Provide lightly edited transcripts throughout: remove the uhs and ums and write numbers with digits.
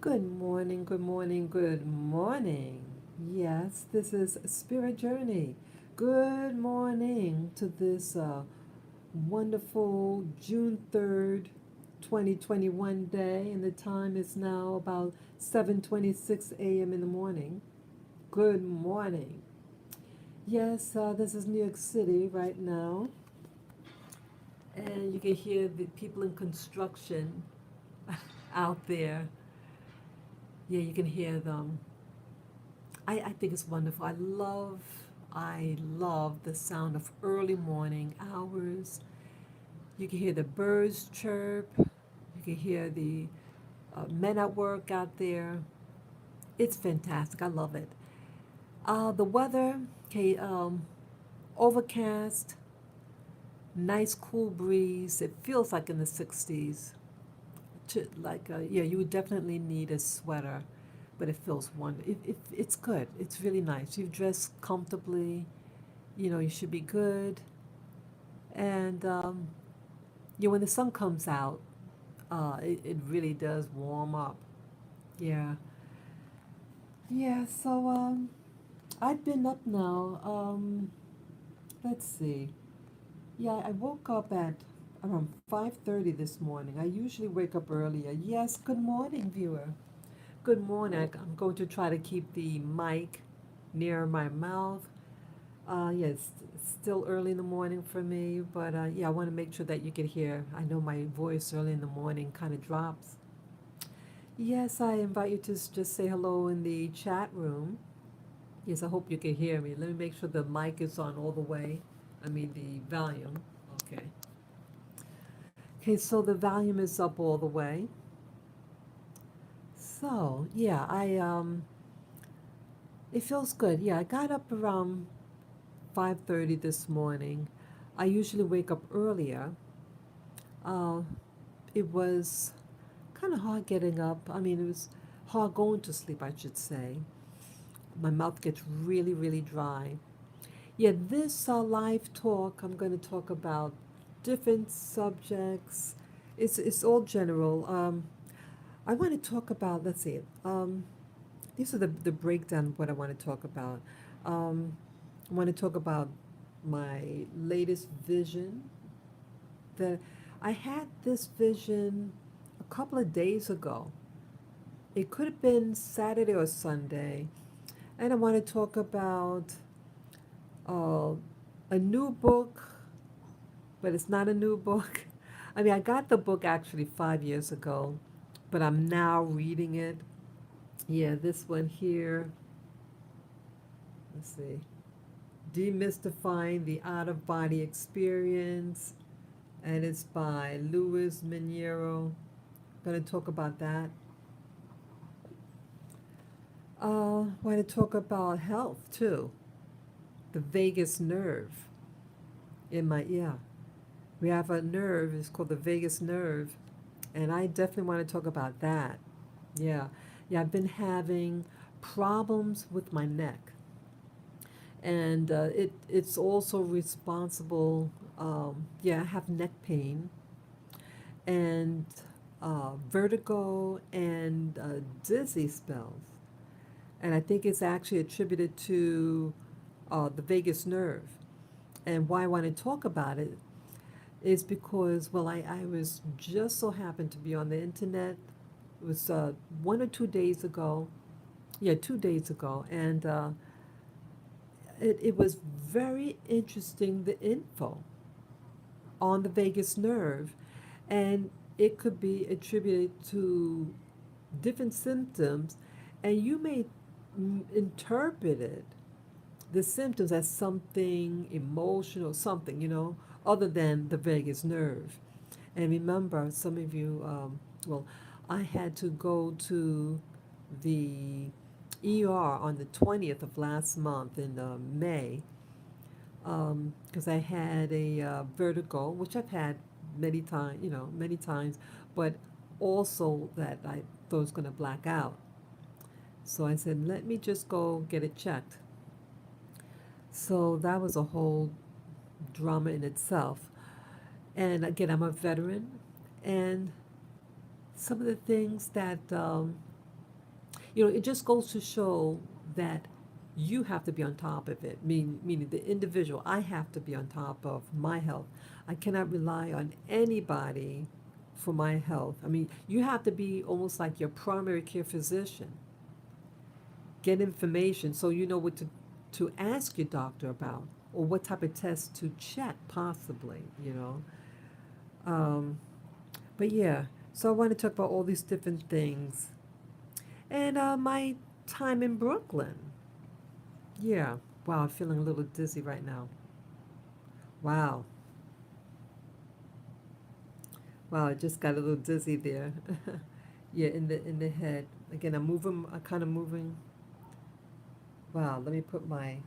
Good morning, good morning, good morning. Yes, this is Spirit Journey. Good morning to this wonderful June 3rd, 2021 day, and the time is now about 7:26 a.m. in the morning. Good morning. Yes, this is New York City right now, and you can hear the people in construction out there. Yeah, you can hear them. I think it's wonderful. I love the sound of early morning hours. You can hear the birds chirp. You can hear the men at work out there. It's fantastic. I love it. The weather, okay, overcast, nice cool breeze. It feels like in the 60s. Yeah, you would definitely need a sweater, but it feels wonderful. It's good. It's really nice. You've dressed comfortably. You know, you should be good. And yeah, when the sun comes out, it really does warm up. Yeah. Yeah, so I've been up now. Let's see. Yeah, I woke up at around 5:30 this morning. I usually wake up earlier. Yes, good morning, viewer. Good morning. I'm going to try to keep the mic near my mouth. Yes, it's still early in the morning for me, but yeah, I want to make sure that you can hear. I know my voice early in the morning kind of drops. Yes, I invite you to just say hello in the chat room. Yes, I hope you can hear me. Let me make sure the mic is on all the way. I mean, the volume. Okay. Okay, so the volume is up all the way. So, yeah, it feels good. Yeah, I got up around 5:30 this morning. I usually wake up earlier. Uh, it was kind of hard getting up. I mean, it was hard going to sleep, I should say. My mouth gets really, really dry. Yeah, this live talk, I'm going to talk about different subjects. It's all general. I want to talk about, let's see, these are the breakdown of what I want to talk about. Um, I want to talk about my latest vision. That I had this vision a couple of days ago. It could have been Saturday or Sunday. And I want to talk about uh, a new book, but it's not a new book. I mean, I got the book actually 5 years ago, but I'm now reading it. Yeah, this one here. Let's see. Demystifying the Out of Body Experience. And it's by Luis Mineiro. Going to talk about that. Want to talk about health too. The vagus nerve in my ear. We have a nerve, it's called the vagus nerve, and I definitely want to talk about that. Yeah, yeah, I've been having problems with my neck, and it's also responsible. Yeah, I have neck pain and vertigo and dizzy spells, and I think it's actually attributed to the vagus nerve. And why I want to talk about it is because, well, I was just so happened to be on the internet. It was 1 or 2 days ago. Yeah, 2 days ago. And it was very interesting, the info on the vagus nerve. And it could be attributed to different symptoms. And you may interpret it, the symptoms, as something emotional, something, other than the vagus nerve. And remember, some of you, well, I had to go to the ER on the 20th of last month in May because I had a vertigo, which I've had many times, but also that I thought I was going to black out. So I said, let me just go get it checked. So that was a whole drama in itself. And again, I'm a veteran, and some of the things that It just goes to show that you have to be on top of it, meaning the individual. I have to be on top of my health. I cannot rely on anybody for my health. I mean, you have to be almost like your primary care physician. Get information so you know what to ask your doctor about, or what type of test to check, possibly. Um, but yeah, so I want to talk about all these different things. And my time in Brooklyn. Yeah. Wow, I'm feeling a little dizzy right now. Wow. Wow, I just got a little dizzy there. Yeah, in the head. Again, I'm kind of moving. Wow, let me put my,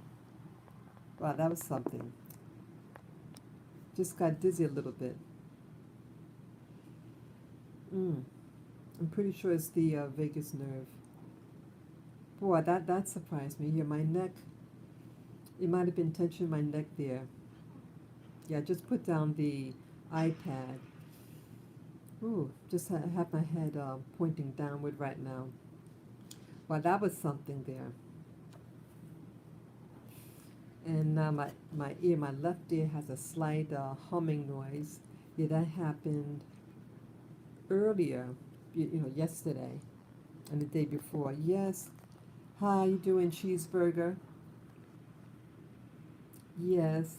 wow, that was something. Just got dizzy a little bit. Mm, I'm pretty sure it's the vagus nerve. Boy, that surprised me. Yeah, my neck, it might have been tension in my neck there. Yeah, just put down the iPad. Ooh, just have my head pointing downward right now. Wow, that was something there. And my ear, my left ear has a slight humming noise. Yeah, that happened earlier, yesterday and the day before. Yes. How you doing, cheeseburger? Yes.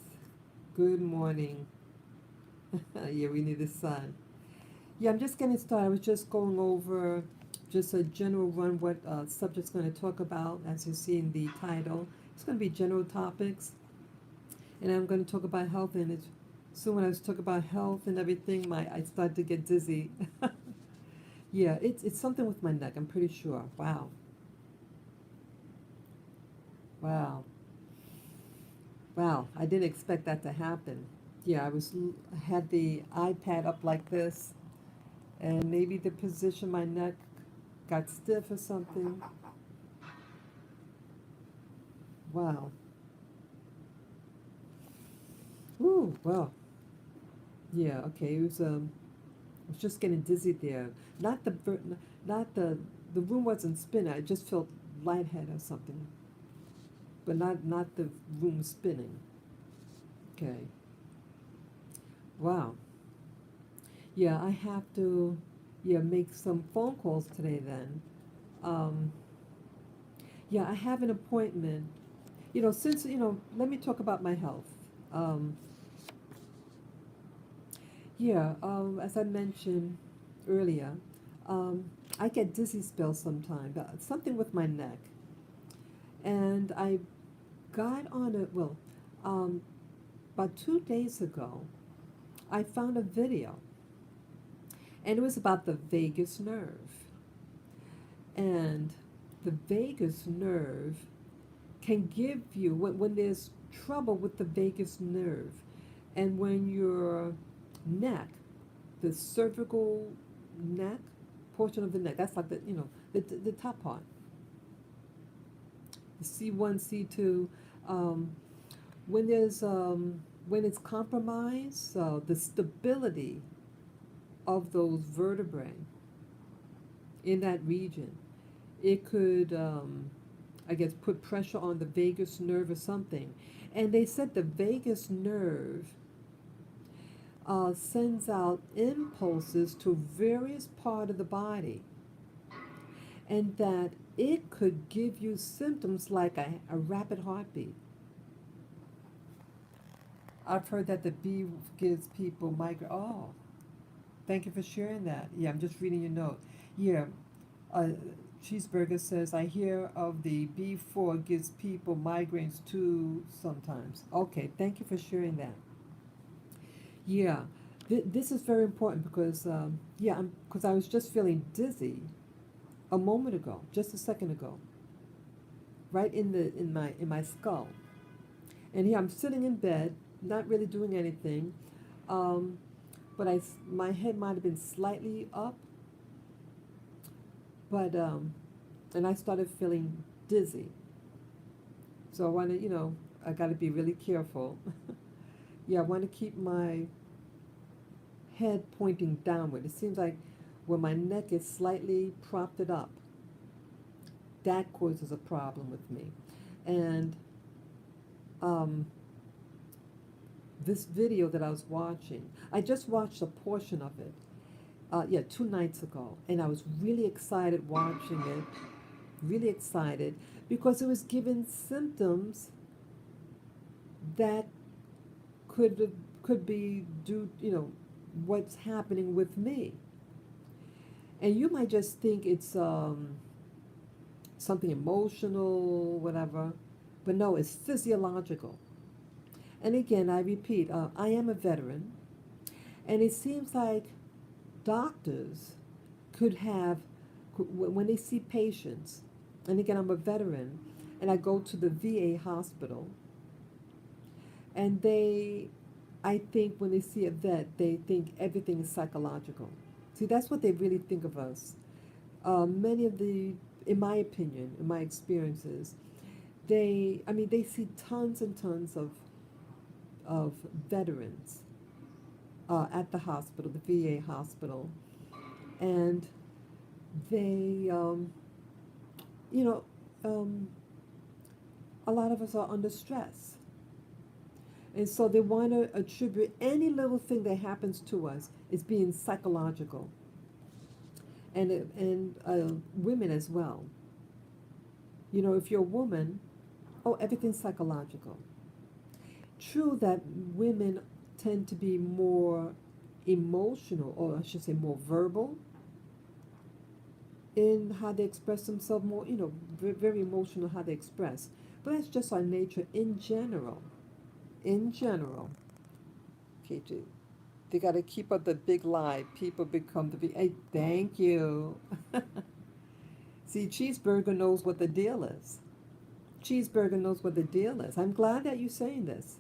Good morning. Yeah, we need the sun. Yeah, I'm just getting started. I was just going over just a general run what subject's going to talk about. As you see in the title, it's going to be general topics, and I'm going to talk about health. And it's so when I was talking about health and everything, my I started to get dizzy. Yeah, it's something with my neck. I'm pretty sure. Wow, wow, wow. I didn't expect that to happen. Yeah, I had the iPad up like this, and maybe the position my neck got stiff or something. Wow. Ooh, well, yeah, okay. I was just getting dizzy there. Not the, not the room wasn't spinning. I just felt lightheaded or something, but not the room spinning. Okay. Wow. Yeah, I have to, yeah, make some phone calls today then. Um, yeah, I have an appointment. Since, let me talk about my health. Um, yeah, as I mentioned earlier, um, I get dizzy spells sometimes, something with my neck. And I got on it, well, um, about 2 days ago, I found a video, and it was about the vagus nerve. And the vagus nerve can give you, when there's trouble with the vagus nerve, and when your neck, the cervical neck, portion of the neck, that's like the top part, the C1, C2, um, when when it's compromised, the stability of those vertebrae in that region, it could, I guess, put pressure on the vagus nerve or something. And they said the vagus nerve sends out impulses to various part of the body, and that it could give you symptoms like a rapid heartbeat. I've heard that the bee gives people migraine. Oh, thank you for sharing that. Yeah, I'm just reading your note. Yeah, uh, Cheeseburger says, I hear of the B4 gives people migraines too sometimes. Okay, thank you for sharing that. Yeah, this is very important because, yeah, because I was just feeling dizzy a moment ago, just a second ago, right in my skull. And here I'm sitting in bed, not really doing anything, um, but my head might have been slightly up, but and I started feeling dizzy. So I want to, I got to be really careful. Yeah, I want to keep my head pointing downward. It seems like when my neck is slightly propped up, that causes a problem with me. And um, this video that I was watching, I just watched a portion of it, yeah, 2 nights ago, and I was really excited watching it, really excited, because it was giving symptoms that could could be due, what's happening with me. And you might just think it's something emotional, whatever, but no, it's physiological. And again, I repeat, I am a veteran, and it seems like doctors could have, when they see patients, and again, I'm a veteran, and I go to the VA hospital, and I think when they see a vet, they think everything is psychological. See, that's what they really think of us. Many of the, in my opinion, in my experiences, they see tons and tons of veterans at the hospital, the VA hospital, and they, you know, um, a lot of us are under stress. And so they want to attribute any little thing that happens to us as being psychological, and women as well. If you're a woman, oh, everything's psychological. True that women tend to be more emotional, or I should say more verbal, in how they express themselves, more, very emotional how they express. But that's just our nature in general. In general. Okay, they got to keep up the big lie. People become the big. Hey, thank you. See, Cheeseburger knows what the deal is. Cheeseburger knows what the deal is. I'm glad that you're saying this.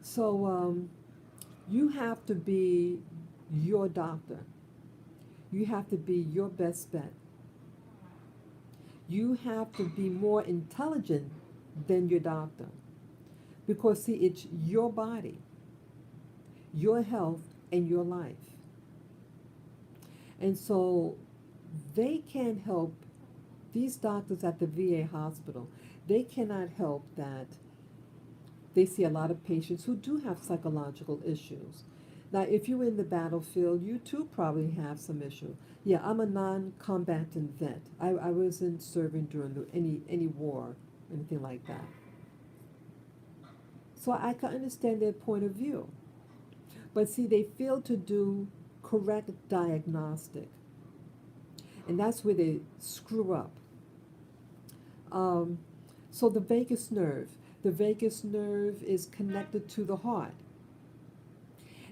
So, you have to be your doctor. You have to be your best bet. You have to be more intelligent than your doctor. Because, see, it's your body, your health, and your life. And so they can't help, these doctors at the VA hospital, they cannot help that they see a lot of patients who do have psychological issues. Now, if you're in the battlefield, you too probably have some issue. Yeah, I'm a non-combatant vet. I wasn't serving during any war, anything like that. So I can understand their point of view. But see, they fail to do correct diagnostic. And that's where they screw up. Um, so the vagus nerve is connected to the heart.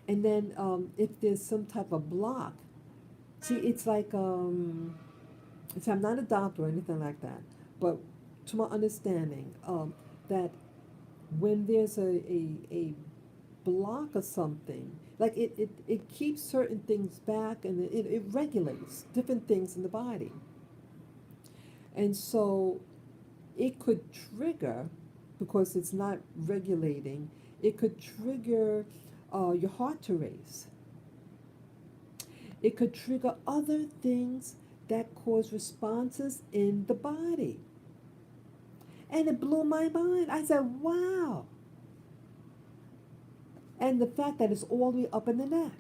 And then if there's some type of block, see, it's like, see, I'm not a doctor or anything like that, but to my understanding, that when there's a block or something, like it keeps certain things back, and it regulates different things in the body. And so it could trigger, because it's not regulating, it could trigger your heart to race. It could trigger other things that cause responses in the body. And it blew my mind. I said, wow. And the fact that it's all the way up in the neck.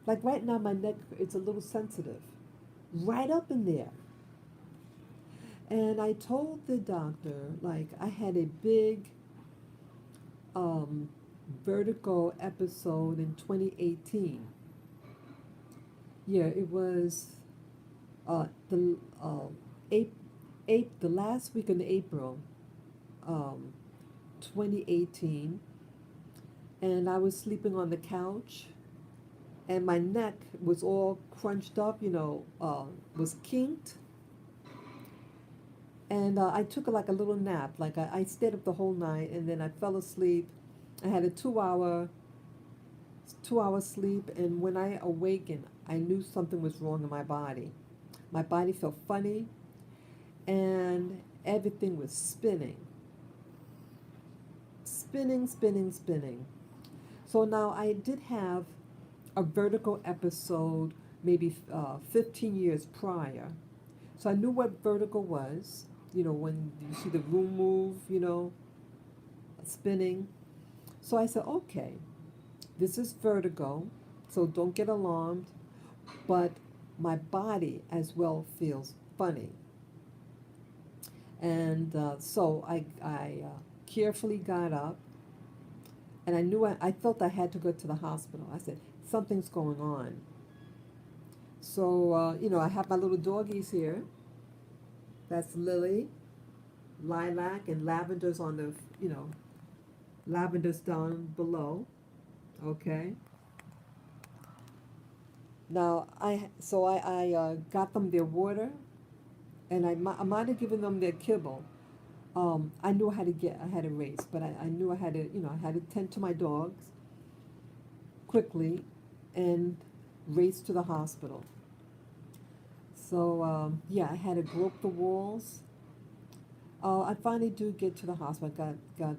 Like right now, my neck, it's a little sensitive. Right up in there. And I told the doctor, like, I had a big vertigo episode in 2018. Yeah, it was the the last week in April, um, 2018, and I was sleeping on the couch, and my neck was all crunched up, was kinked, and I took like a little nap. Like I stayed up the whole night, and then I fell asleep. I had a 2 hour sleep, and when I awakened, I knew something was wrong in my body. My body felt funny, and everything was spinning. Spinning, spinning, spinning. So now I did have a vertigo episode maybe 15 years prior, So I knew what vertigo was, when you see the room move, spinning. So I said, okay, this is vertigo, so don't get alarmed, but my body as well feels funny. And so I carefully got up, and I knew I felt I had to go to the hospital. I said, something's going on. So, I have my little doggies here. That's Lily, Lilac, and Lavender's on the, Lavender's down below. Okay. Now, I got them their water, and I might have given them their kibble. I knew I had to race, but I knew I had to, I had to tend to my dogs quickly and race to the hospital. So, yeah, I had to grope the walls. I finally do get to the hospital. Got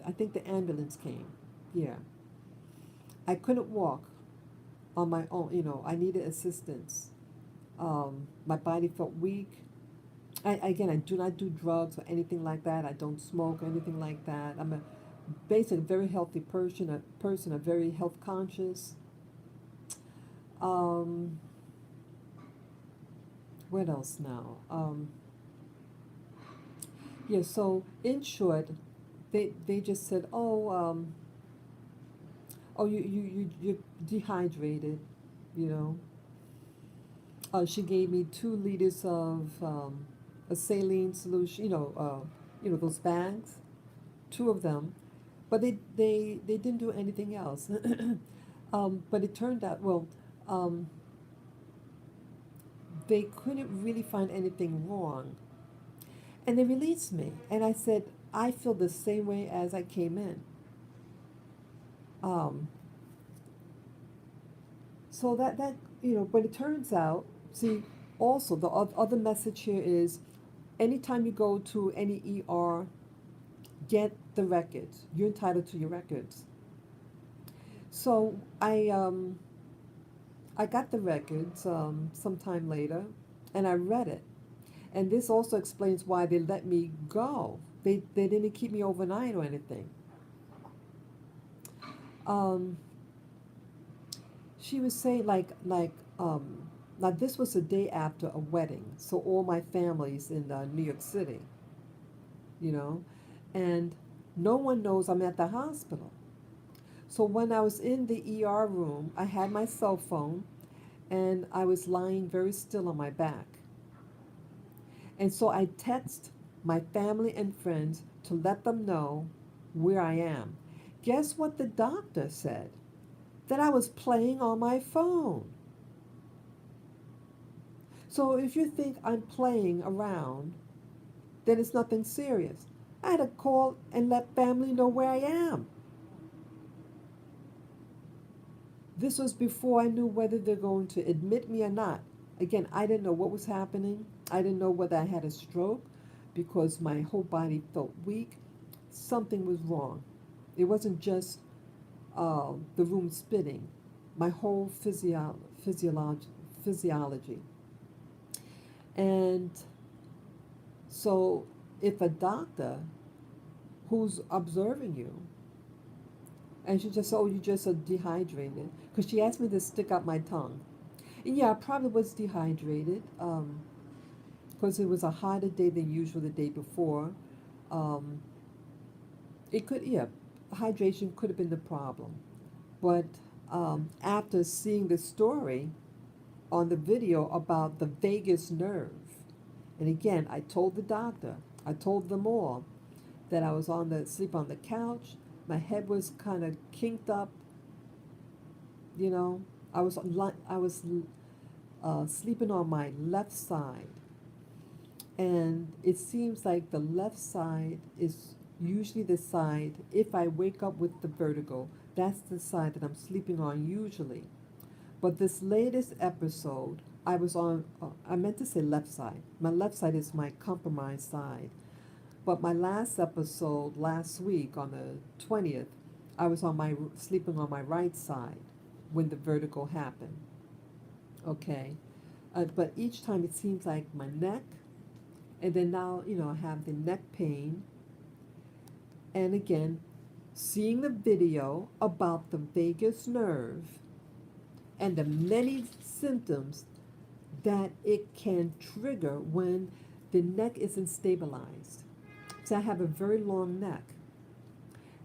I think the ambulance came. Yeah. I couldn't walk on my own. I needed assistance. My body felt weak. Again, I do not do drugs or anything like that. I don't smoke or anything like that. I'm a basically very healthy person, a very health conscious. Um, what else now? Yeah, so in short, they just said, oh, you're dehydrated, you know. She gave me 2 liters of a saline solution, those bags, 2 of them, but they didn't do anything else. But it turned out, well, um, they couldn't really find anything wrong, and they released me. And I said, I feel the same way as I came in. Um, so but it turns out, see, also the other message here is, anytime you go to any ER, get the records. You're entitled to your records. So I got the records sometime later, and I read it. And this also explains why they let me go. They didn't keep me overnight or anything. Um, she was saying now this was the day after a wedding, so all my family's in New York City, you know, and no one knows I'm at the hospital. So when I was in the ER room, I had my cell phone, and I was lying very still on my back. And so I text my family and friends to let them know where I am. Guess what the doctor said? That I was playing on my phone. So if you think I'm playing around, then it's nothing serious. I had to call and let family know where I am. This was before I knew whether they're going to admit me or not. Again, I didn't know what was happening. I didn't know whether I had a stroke because my whole body felt weak. Something was wrong. It wasn't just the room spinning, my whole physiology. And so, if a doctor who's observing you, and she just, oh, you just are dehydrated, because she asked me to stick out my tongue. And yeah, I probably was dehydrated, because it was a hotter day than usual the day before. Um, yeah, hydration could have been the problem. But after seeing the story on the video about the vagus nerve, and again, I told the doctor, I told them all that I was sleep on the couch. My head was kind of kinked up, you know. I was sleeping on my left side, and it seems like the left side is usually the side. If I wake up with the vertigo, that's the side that I'm sleeping on usually. But this latest episode, I was on, I meant to say left side. My left side is my compromised side. But my last episode, last week on the 20th, I was sleeping on my right side when the vertigo happened. Okay. But each time it seems like my neck, and then now, I have the neck pain. And again, seeing the video about the vagus nerve and the many symptoms that it can trigger when the neck isn't stabilized. So I have a very long neck.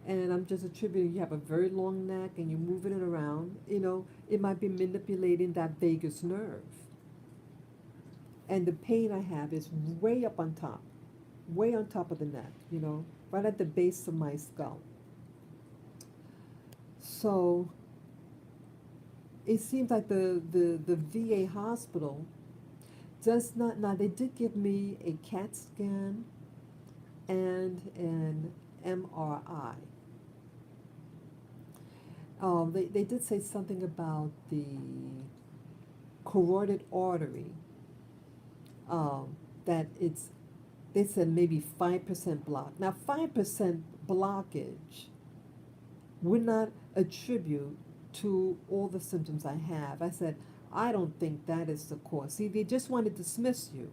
And I'm just attributing you have a very long neck and you're moving it around, it might be manipulating that vagus nerve. And the pain I have is way on top of the neck, right at the base of my skull. So it seems like the VA hospital does not, now they did give me a CAT scan and an MRI. They did say something about the carotid artery, that they said maybe 5% block. Now, 5% blockage would not attribute to all the symptoms I have. I said, I don't think that is the cause. See, they just want to dismiss you.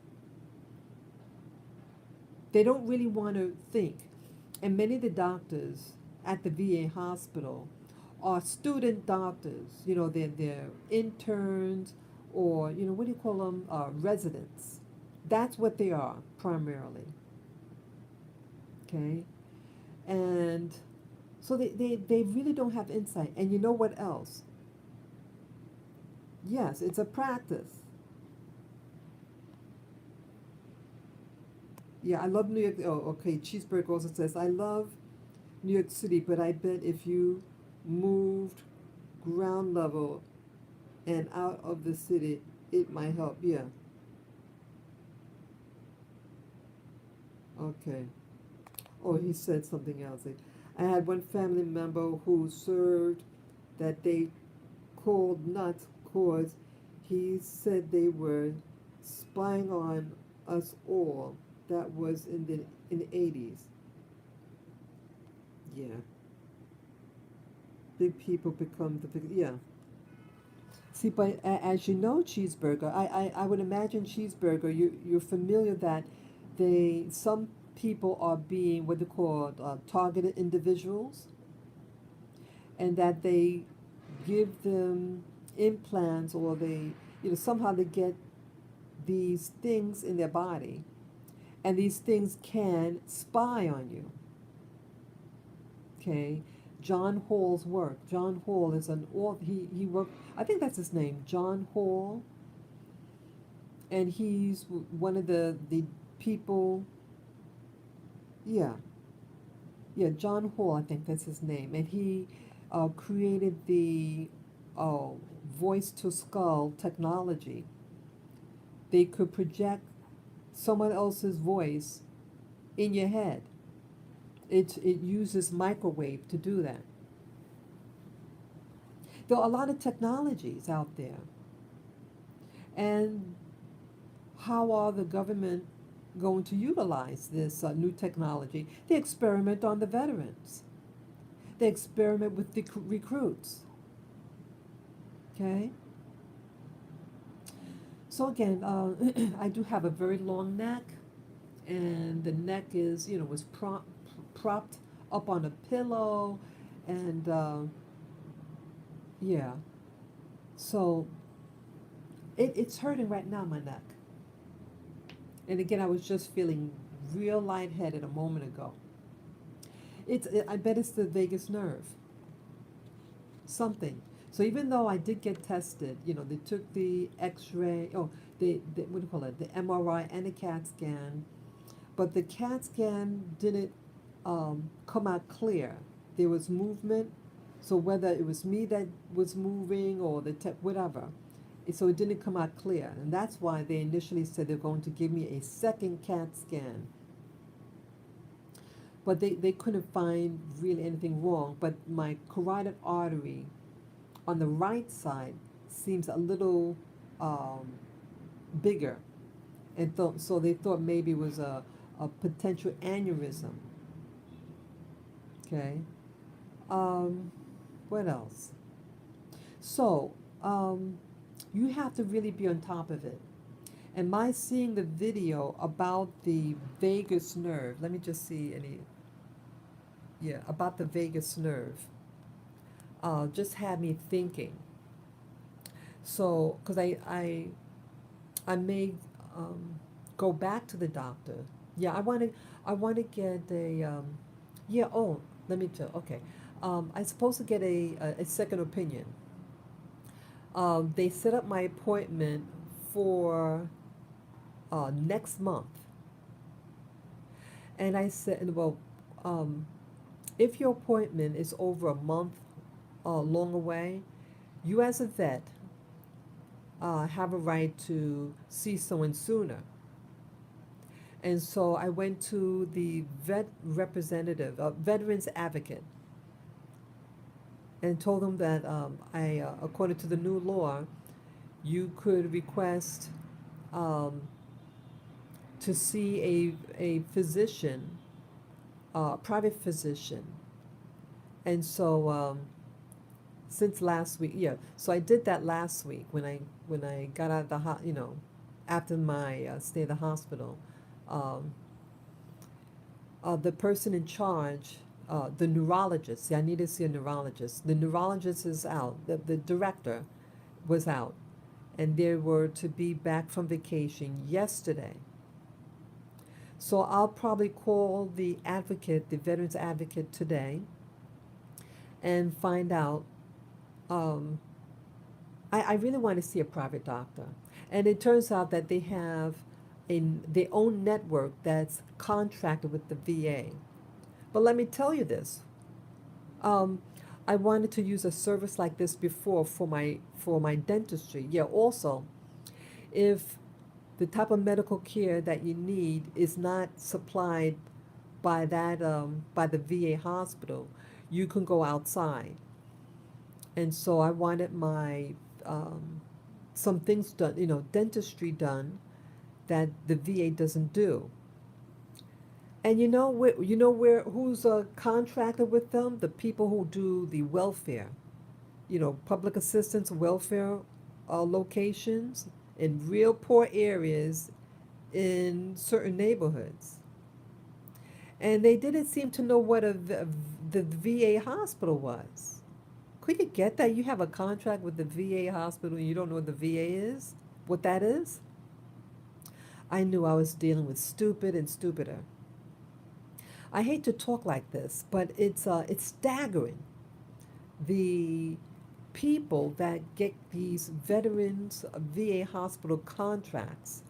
They don't really want to think. And many of the doctors at the VA hospital are student doctors. They're interns or, what do you call them? Residents. That's what they are primarily. Okay? And so they really don't have insight. And you know what else? Yes, it's a practice. Yeah, I love New York. Oh, okay. Cheeseburger also says, I love New York City, but I bet if you moved ground level and out of the city, it might help. Yeah. Okay. Oh, he said something else. I had one family member who served that they called nuts cause he said they were spying on us all. That was in the 80s. Yeah. Big people become the big, yeah. See, but as you know, Cheeseburger, I would imagine Cheeseburger, you're familiar that some people are being what they call targeted individuals, and that they give them implants, or somehow they get these things in their body, and these things can spy on you. Okay, John Hall's work. John Hall is an author. He worked. I think that's his name, John Hall, and he's one of the people. Yeah, yeah, John Hall. I think that's his name, and he created the uh, voice to skull technology. They could project someone else's voice in your head. It uses microwave to do that. There are a lot of technologies out there. And how are the government going to utilize this new technology? They experiment on the veterans. They experiment with the recruits. Okay? So again, I do have a very long neck, and the neck was propped up on a pillow, and yeah. So it's hurting right now, my neck. And again, I was just feeling real lightheaded a moment ago. I bet it's the vagus nerve. Something. So even though I did get tested, they took the X-ray. Oh, what do you call it? The MRI and the CAT scan, but the CAT scan didn't come out clear. There was movement, so whether it was me that was moving or whatever, so it didn't come out clear, and that's why they initially said they're going to give me a second CAT scan. But they couldn't find really anything wrong. But my carotid artery on the right side seems a little bigger, and so they thought maybe it was a potential aneurysm. Okay. What else? So, You have to really be on top of it. And my seeing the video about the vagus nerve, let me just see any, yeah, about the vagus nerve, just had me thinking. So, because I may um, go back to the doctor. Yeah, I want to get a, yeah, oh, let me tell, okay. I'm supposed to get a second opinion. They set up my appointment for next month. And I said, well, um, if your appointment is over a month long away, you as a vet have a right to see someone sooner. And so I went to the vet representative, veterans advocate, and told them that according to the new law, you could request um, to see a physician, a private physician. And so since last week, yeah, so I did that last week when I got out of the after my stay at the hospital. Um, the person in charge, the neurologist, see, I need to see a neurologist. The neurologist is out. The director was out, and they were to be back from vacation yesterday. So I'll probably call the advocate, the veterans advocate today, and find out. Um, I really want to see a private doctor. And it turns out that they have their own network that's contracted with the VA. But let me tell you this. Um, I wanted to use a service like this before for my dentistry. Yeah, also, if the type of medical care that you need is not supplied by by the VA hospital, you can go outside. And so I wanted my some things done, dentistry done that the VA doesn't do. And who's contracted with them? The people who do the welfare, public assistance welfare locations in real poor areas in certain neighborhoods. And they didn't seem to know what the VA hospital was. Could you get that? You have a contract with the VA hospital and you don't know what the VA is? What that is? I knew I was dealing with stupid and stupider. I hate to talk like this, but it's staggering. The people that get these veterans VA hospital contracts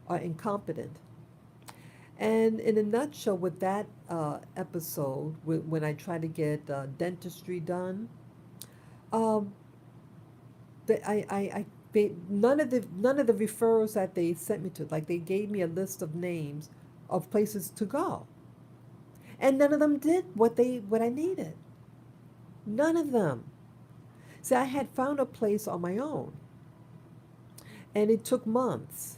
are incompetent. And in a nutshell, with that episode, when I tried to get dentistry done, um, none of the referrals that they sent me to, like they gave me a list of names of places to go, and none of them did what I needed. None of them. See, I had found a place on my own, and it took months.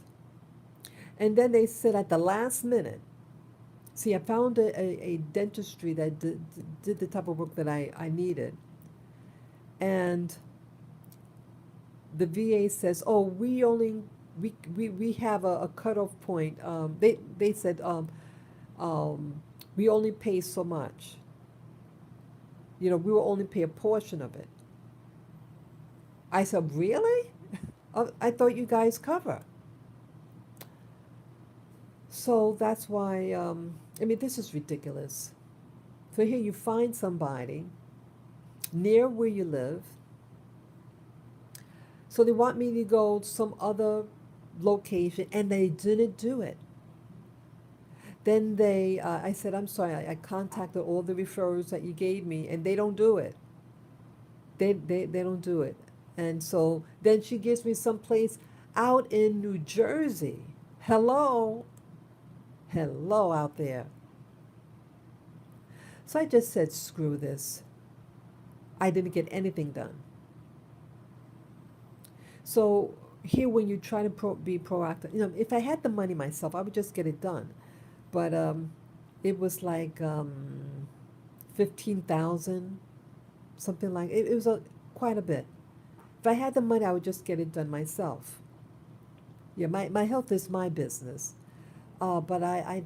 And then they said at the last minute, see, I found a dentistry that did the type of work that I needed. And the VA says, oh, we have a cutoff point. They said, we only pay so much. We will only pay a portion of it. I said, really? I thought you guys cover. So that's why, I mean, this is ridiculous. So here you find somebody near where you live. So they want me to go to some other location, and they didn't do it. Then I said, I'm sorry, I contacted all the referrals that you gave me, and they don't do it. They don't do it. And so then she gives me some place out in New Jersey. Hello. Hello out there. So I just said, screw this. I didn't get anything done. So here, when you try to be proactive, if I had the money myself, I would just get it done. But it was like 15,000, something like it. It was quite a bit, If I had the money, I would just get it done myself. Yeah, my health is my business. But I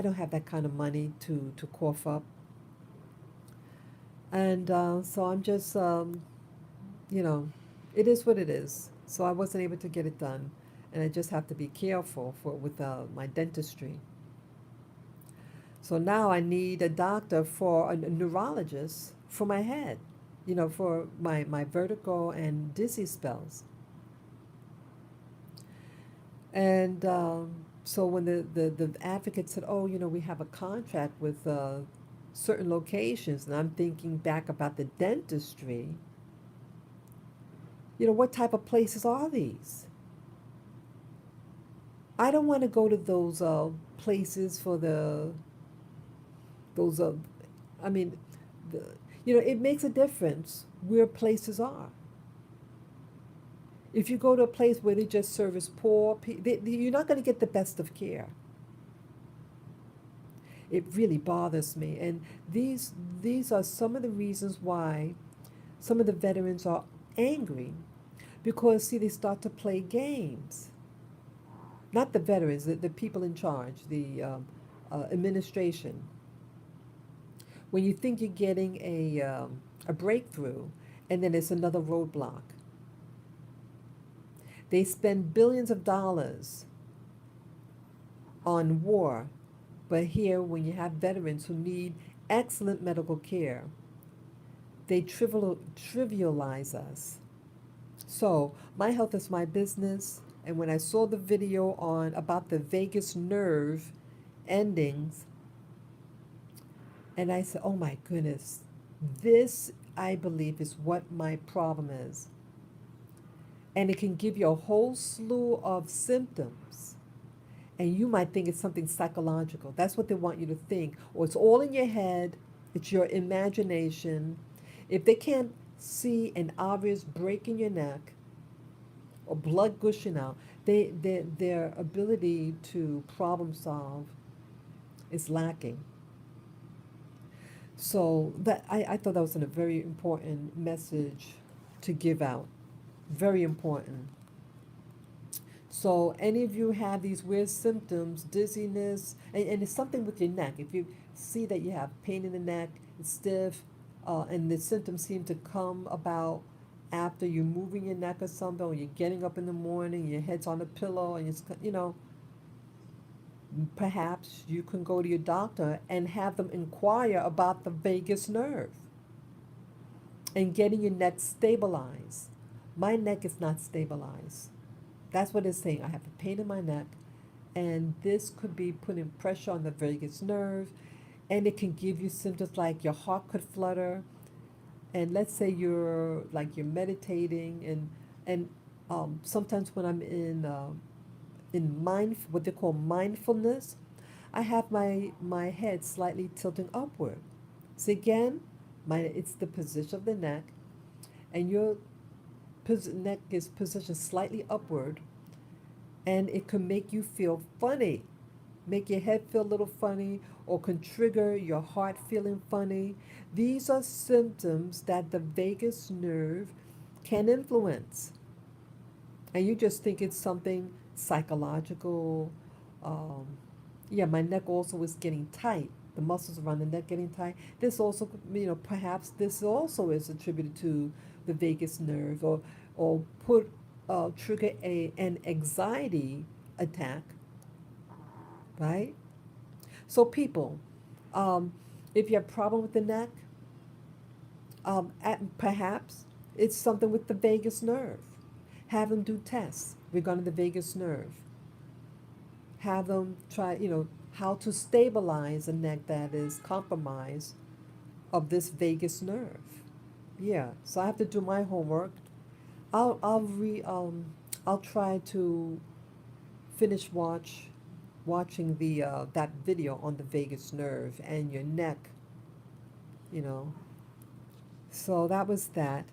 don't have that kind of money to cough up. And so I'm just, you know, it is what it is. So I wasn't able to get it done. And I just have to be careful with my dentistry. So now I need a doctor for a neurologist for my head, for my vertigo and dizzy spells. And so when the advocate said, oh, we have a contract with certain locations, and I'm thinking back about the dentistry, what type of places are these? I don't want to go to those places for those, I mean, the, it makes a difference where places are. If you go to a place where they just service poor people, you're not going to get the best of care. It really bothers me. And these are some of the reasons why some of the veterans are angry, because, see, they start to play games. Not the veterans, the people in charge, the administration. When you think you're getting a breakthrough, and then it's another roadblock. They spend billions of dollars on war, but here, when you have veterans who need excellent medical care, they trivialize us. So, my health is my business, and when I saw the video about the vagus nerve endings, and I said, oh my goodness, this, I believe, is what my problem is. And it can give you a whole slew of symptoms. And you might think it's something psychological. That's what they want you to think. Or it's all in your head, it's your imagination. If they can't see an obvious break in your neck or blood gushing out, their ability to problem solve is lacking. So I thought that was a very important message to give out. Very important. So any of you have these weird symptoms, dizziness, and it's something with your neck. If you see that you have pain in the neck, it's stiff, and the symptoms seem to come about after you're moving your neck or something, or you're getting up in the morning, your head's on a pillow, and perhaps you can go to your doctor and have them inquire about the vagus nerve and getting your neck stabilized. My neck is not stabilized. That's what it's saying. I have a pain in my neck, and this could be putting pressure on the vagus nerve, and it can give you symptoms like your heart could flutter. And let's say you're meditating, and sometimes when I'm in what they call mindfulness, I have my head slightly tilting upward. So again, it's the position of the neck, and your neck is positioned slightly upward, and it can make you feel funny, make your head feel a little funny, or can trigger your heart feeling funny. These are symptoms that the vagus nerve can influence. And you just think it's something psychological. Um, yeah, my neck also is getting tight. The muscles around the neck getting tight. This also, perhaps this also is attributed to the vagus nerve, or trigger an anxiety attack, right? So people, if you have a problem with the neck, perhaps it's something with the vagus nerve. Have them do tests regarding the vagus nerve. Have them try, how to stabilize a neck that is compromised of this vagus nerve. Yeah, so I have to do my homework. I'll try to finish watching that video on the vagus nerve and your neck, you know. So that was that.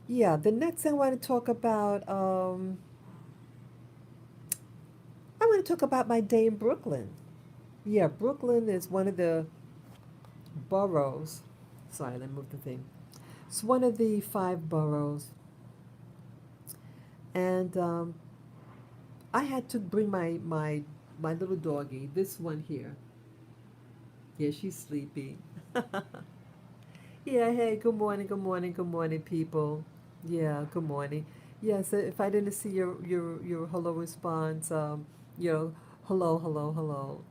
Yeah, the next thing I want to talk about, I want to talk about my day in Brooklyn. Yeah, Brooklyn is one of the boroughs. Sorry, let me move the thing. It's one of the five boroughs, and I had to bring my little doggie, this one here. Yeah, she's sleepy. Yeah, hey, good morning, good morning, good morning, people. Yeah, good morning. Yes, if I didn't see your hello response, your hello, hello, hello.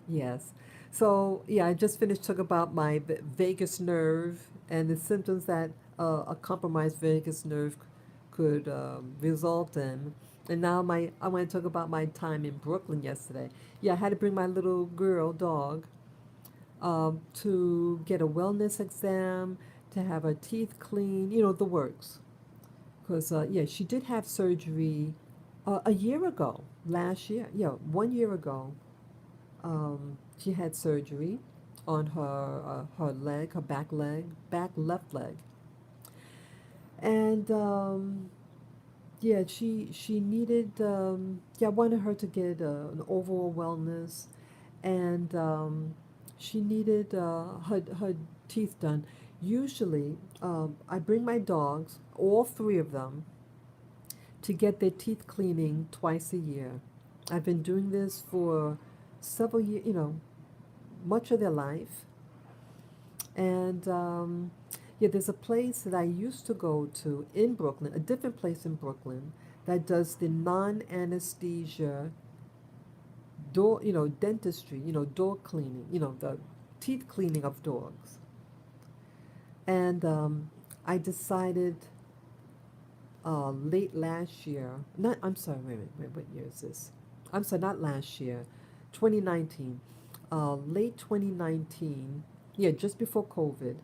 Yes. So, yeah, I just finished talking about my vagus nerve and the symptoms that a compromised vagus nerve could result in. And now I want to talk about my time in Brooklyn yesterday. Yeah, I had to bring my little girl dog to get a wellness exam, to have her teeth cleaned, the works. Because, yeah, she did have surgery a year ago, last year. Yeah, 1 year ago. She had surgery on her leg, her back leg, back left leg. And, yeah, she needed, yeah, I wanted her to get an overall wellness, and she needed her teeth done. Usually, I bring my dogs, all three of them, to get their teeth cleaning twice a year. I've been doing this for several years, much of their life. And yeah, there's a place that I used to go to in Brooklyn, a different place in Brooklyn, that does the non-anesthesia door, dentistry, door cleaning, the teeth cleaning of dogs. And I decided late last year, not, I'm sorry, wait a minute, what year is this? I'm sorry, not last year, 2019. Late 2019, yeah, just before COVID,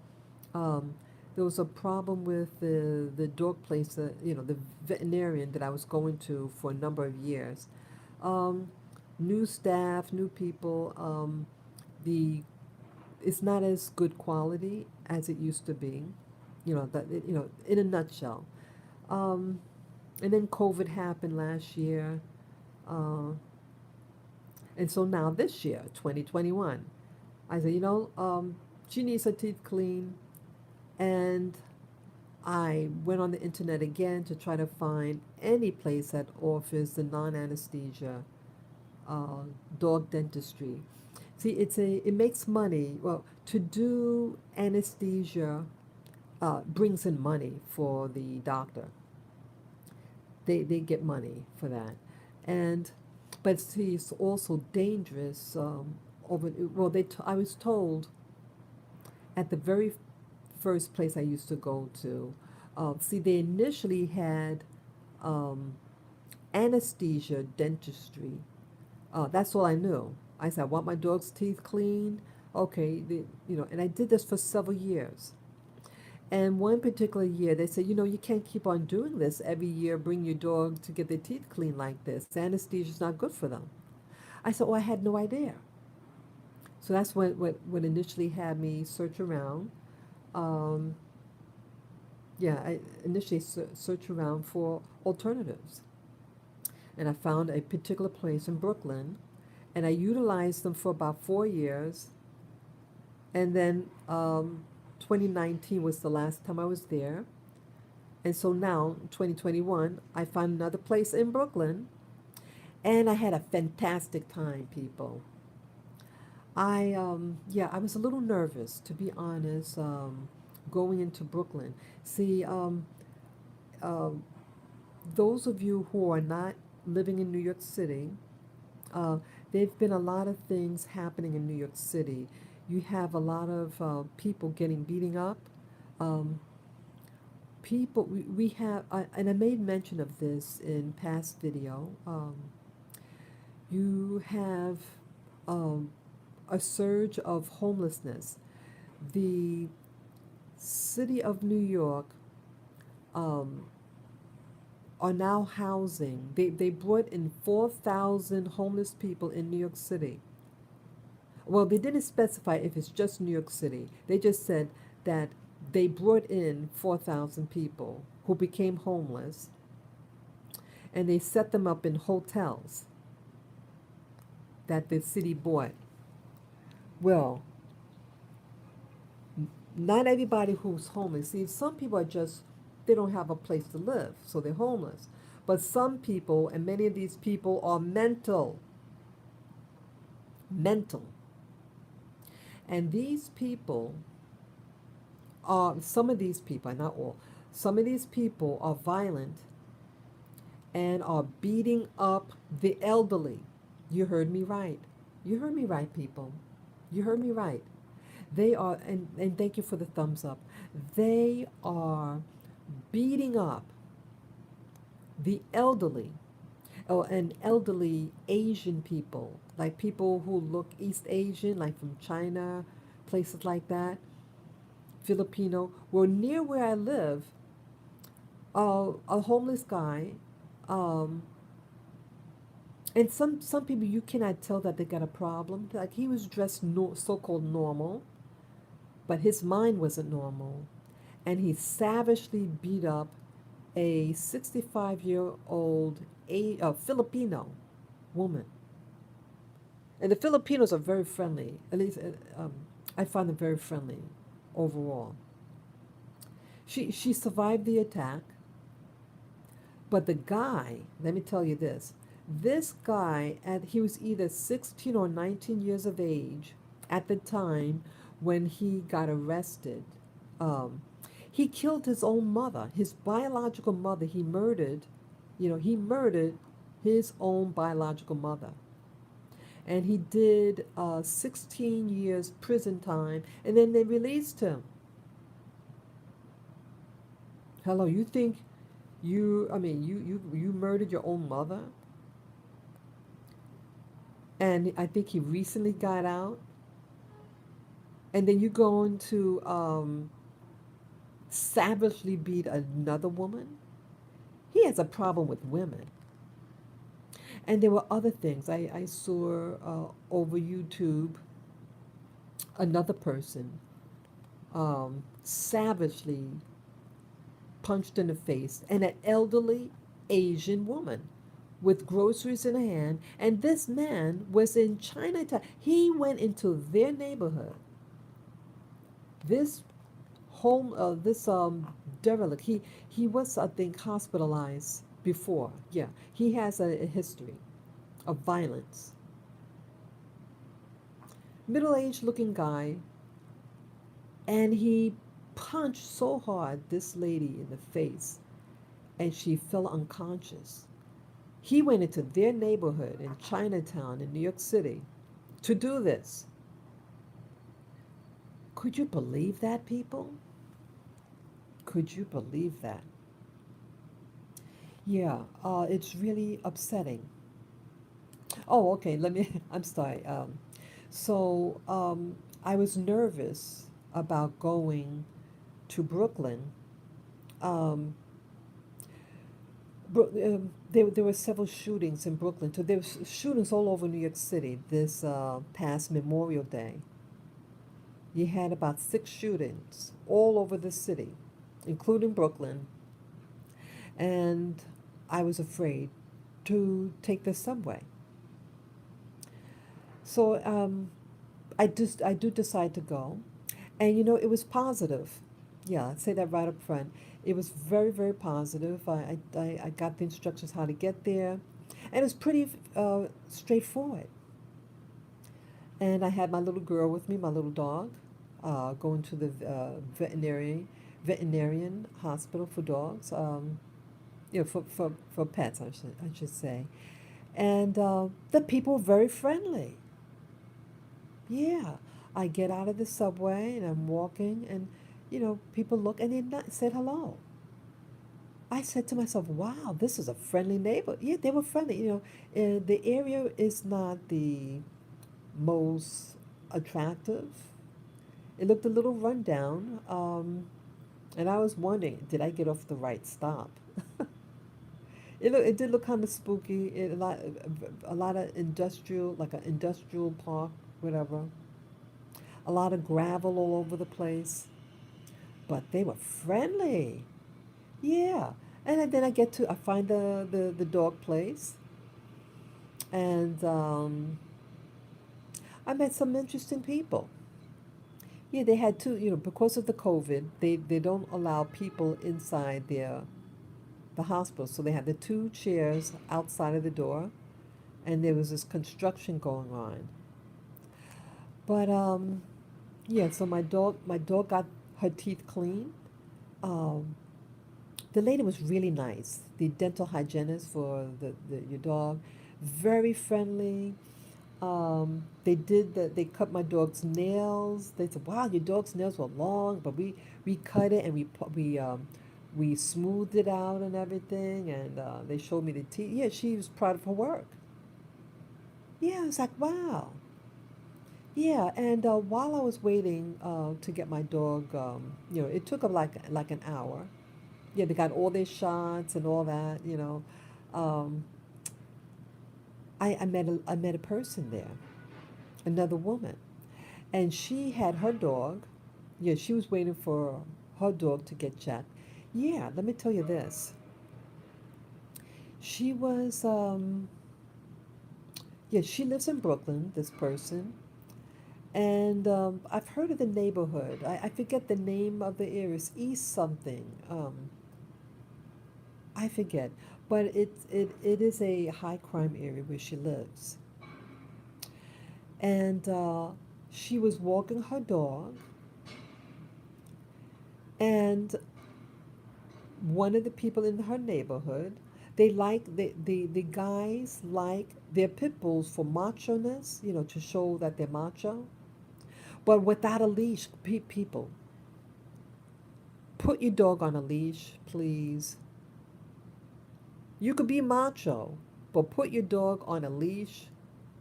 um, there was a problem with the dog place, the veterinarian that I was going to for a number of years. Um, New staff, new people. The It's not as good quality as it used to be. In a nutshell. Um, and then COVID happened last year, uh, and so now this year, 2021, I said, she needs her teeth clean, and I went on the internet again to try to find any place that offers the non-anesthesia uh, dog dentistry. See, it makes money. Well, to do anesthesia brings in money for the doctor. They get money for that, and but see, it's also dangerous. I was told at the very first place I used to go to. See, they initially had um, anesthesia dentistry. That's all I knew. I said, I want my dog's teeth cleaned. Okay, and I did this for several years. And one particular year, they said, you can't keep on doing this every year, bring your dog to get their teeth cleaned like this. Anesthesia is not good for them. I said, oh, I had no idea. So that's what initially had me search around. Um, yeah, I initially search around for alternatives. And I found a particular place in Brooklyn, and I utilized them for about 4 years. And then 2019 was the last time I was there. And so now, 2021, I found another place in Brooklyn, and I had a fantastic time, people. Yeah, I was a little nervous, to be honest, going into Brooklyn. See, um, those of you who are not living in New York City, uh, there've been a lot of things happening in New York City. You have a lot of people getting beating up. Um, we have, and I made mention of this in past video. You have um, a surge of homelessness. The city of New York um, are now housing. They brought in 4,000 homeless people in New York City. Well, they didn't specify if it's just New York City. They just said that they brought in 4,000 people who became homeless, and they set them up in hotels that the city bought. Well, Not everybody who's homeless. See, some people are just, they don't have a place to live, so they're homeless. But some people, and many of these people are mental. And these people some of these people, not all, some of these people are violent and are beating up the elderly. You heard me right. You heard me right, people. You heard me right. They are, and thank you for the thumbs up. They are beating up the elderly, oh, and elderly Asian people, like people who look East Asian, like from China, places like that, Filipino. Well, near where I live, a homeless guy, um, and some people you cannot tell that they got a problem. Like he was dressed so-called normal, but his mind wasn't normal, and he savagely beat up a 65-year-old Filipino woman. And the Filipinos are very friendly. At least I find them very friendly overall. She survived the attack, but the guy, let me tell you this. This guy, he was either 16 or 19 years of age at the time when he got arrested. Um, he killed his own mother, his biological mother. He murdered, he murdered his own biological mother. And he did 16 years prison time, and then they released him. Hello, you think you murdered your own mother? And I think he recently got out. And then you go on to savagely beat another woman. He has a problem with women. And there were other things. I saw over YouTube another person savagely punched in the face, and an elderly Asian woman with groceries in her hand. And this man was in Chinatown. He went into their neighborhood. This this derelict. He was, I think, hospitalized before. Yeah, he has a history of violence. Middle-aged looking guy, and he punched so hard this lady in the face, and she fell unconscious. He went into their neighborhood in Chinatown in New York City to do this. Could you believe that, people? Could you believe that? Yeah, it's really upsetting. Oh, okay. I'm sorry. I was nervous about going to Brooklyn. Um, there were several shootings in Brooklyn. So there were shootings all over New York City this past Memorial Day. You had about 6 shootings all over the city, including Brooklyn. And I was afraid to take the subway. So I do decide to go, and it was positive. Yeah, I'd say that right up front. It was very, very positive. I got the instructions how to get there, and it was pretty straightforward. And I had my little girl with me, my little dog, going to the veterinarian hospital for dogs. For pets, I should say. And the people were very friendly. Yeah, I get out of the subway and I'm walking, and people look and they not said hello. I said to myself, "Wow, this is a friendly neighbor." Yeah, they were friendly. The area is not the most attractive. It looked a little rundown, and I was wondering, did I get off the right stop? It did look kind of spooky. A lot of industrial, like an industrial park, whatever. A lot of gravel all over the place, but they were friendly. Yeah, and then I find the dog place, and I met some interesting people. Yeah, they had two, because of the COVID, they don't allow people inside the hospital. So they had the two chairs outside of the door, and there was this construction going on. But yeah, so my dog got her teeth cleaned. Um, the lady was really nice. The dental hygienist for your dog, very friendly. They cut my dog's nails. They said, "Wow, your dog's nails were long," but we cut it and we smoothed it out and everything. And they showed me the teeth. Yeah, she was proud of her work. Yeah, I was like, wow. Yeah, and while I was waiting to get my dog, it took them like an hour. Yeah, they got all their shots and all that. Um, I met a person there, another woman, and she had her dog. Yeah, she was waiting for her dog to get checked. Yeah, let me tell you this. She was, yeah, she lives in Brooklyn, this person. And I've heard of the neighborhood. I forget the name of the area. It's East something. I forget. But it is a high crime area where she lives. And she was walking her dog, and one of the people in her neighborhood, the guys like their pit bulls for macho-ness, to show that they're macho, but without a leash. People, put your dog on a leash, please. You could be macho, but put your dog on a leash.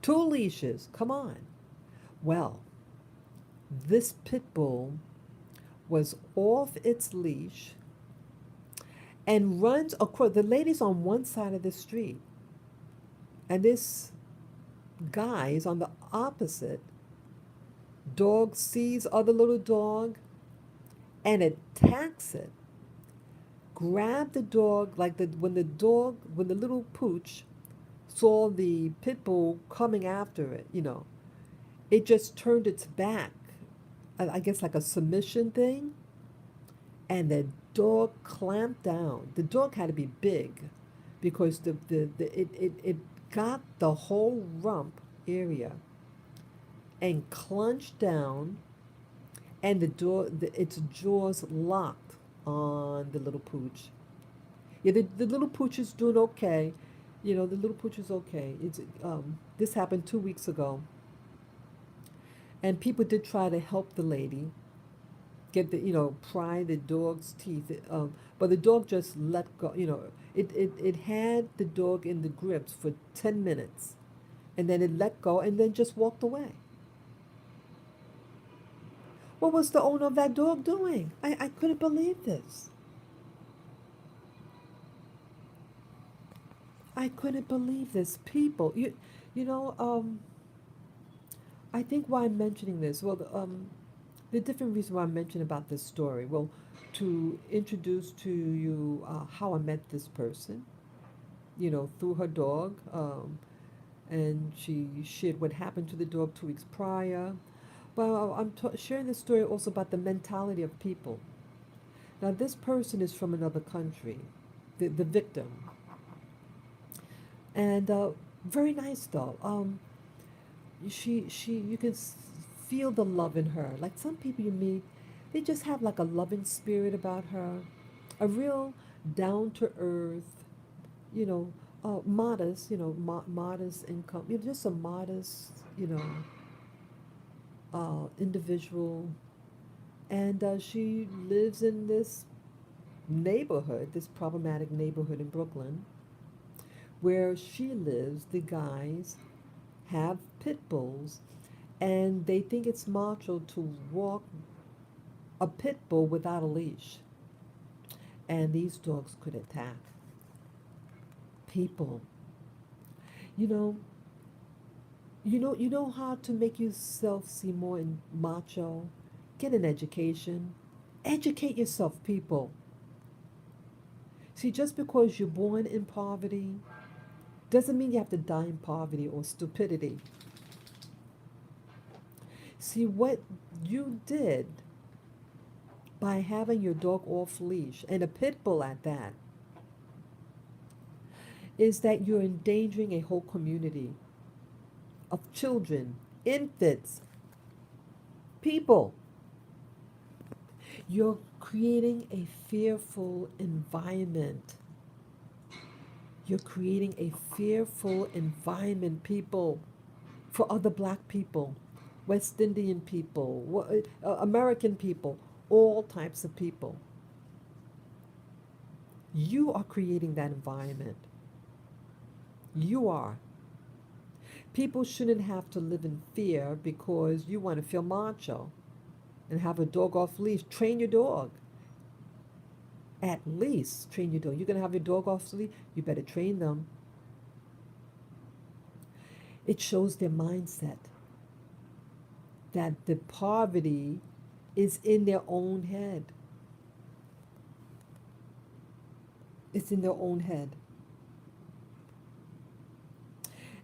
Two leashes, come on. Well, this pit bull was off its leash and runs across. The lady's on one side of the street, and this guy is on the opposite. Dog sees other little dog and attacks it. Grabbed the dog like when the little pooch saw the pit bull coming after it, it just turned its back. I guess like a submission thing, and the dog clamped down. The dog had to be big because it got the whole rump area and clenched down, and its jaws locked on the little pooch. Yeah, the little pooch is doing okay. The little pooch is okay. This happened 2 weeks ago, and people did try to help the lady get pry the dog's teeth. But the dog just let go. It had the dog in the grips for 10 minutes, and then it let go and then just walked away. What was the owner of that dog doing? I couldn't believe this. I couldn't believe this. People, you know, I think why I'm mentioning this, well, the different reason why I'm mentioning about this story, well, to introduce to you how I met this person, through her dog, and she shared what happened to the dog 2 weeks prior. But sharing this story also about the mentality of people. Now, this person is from another country, the victim, and very nice though. You can feel the love in her. Like some people you meet, they just have like a loving spirit about her, a real down to earth, modest, modest income, just a modest, individual. And she lives in this neighborhood, this problematic neighborhood in Brooklyn, where she lives. The guys have pit bulls, and they think it's macho to walk a pit bull without a leash. And these dogs could attack people. You know, you know how to make yourself seem more macho. Get an education. Educate yourself, people. See, just because you're born in poverty doesn't mean you have to die in poverty or stupidity. See, what you did by having your dog off leash, and a pit bull at that, is that you're endangering a whole community of children, infants, people. You're creating a fearful environment. You're creating a fearful environment, people, for other black people, West Indian people, American people, all types of people. You are creating that environment. You are. People shouldn't have to live in fear because you want to feel macho and have a dog off leash. Train your dog. At least train your dog. You're going to have your dog off leash, you better train them. It shows their mindset that the poverty is in their own head. It's in their own head.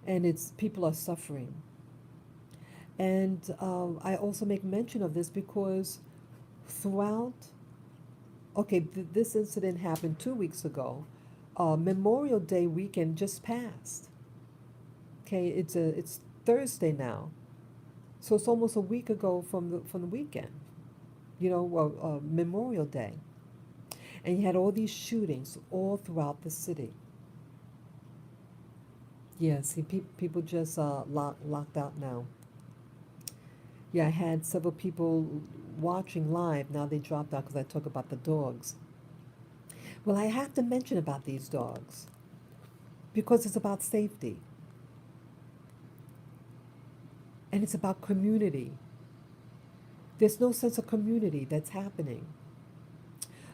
And it's people are suffering. And I also make mention of this because throughout, okay, this incident happened 2 weeks ago. Memorial Day weekend just passed. Okay, it's Thursday now, so it's almost a week ago from the weekend. Memorial Day, and you had all these shootings all throughout the city. Yeah, see, people just locked out now. Yeah, I had several people watching live. Now they dropped out because I talk about the dogs. Well, I have to mention about these dogs because it's about safety and it's about community. There's no sense of community that's happening.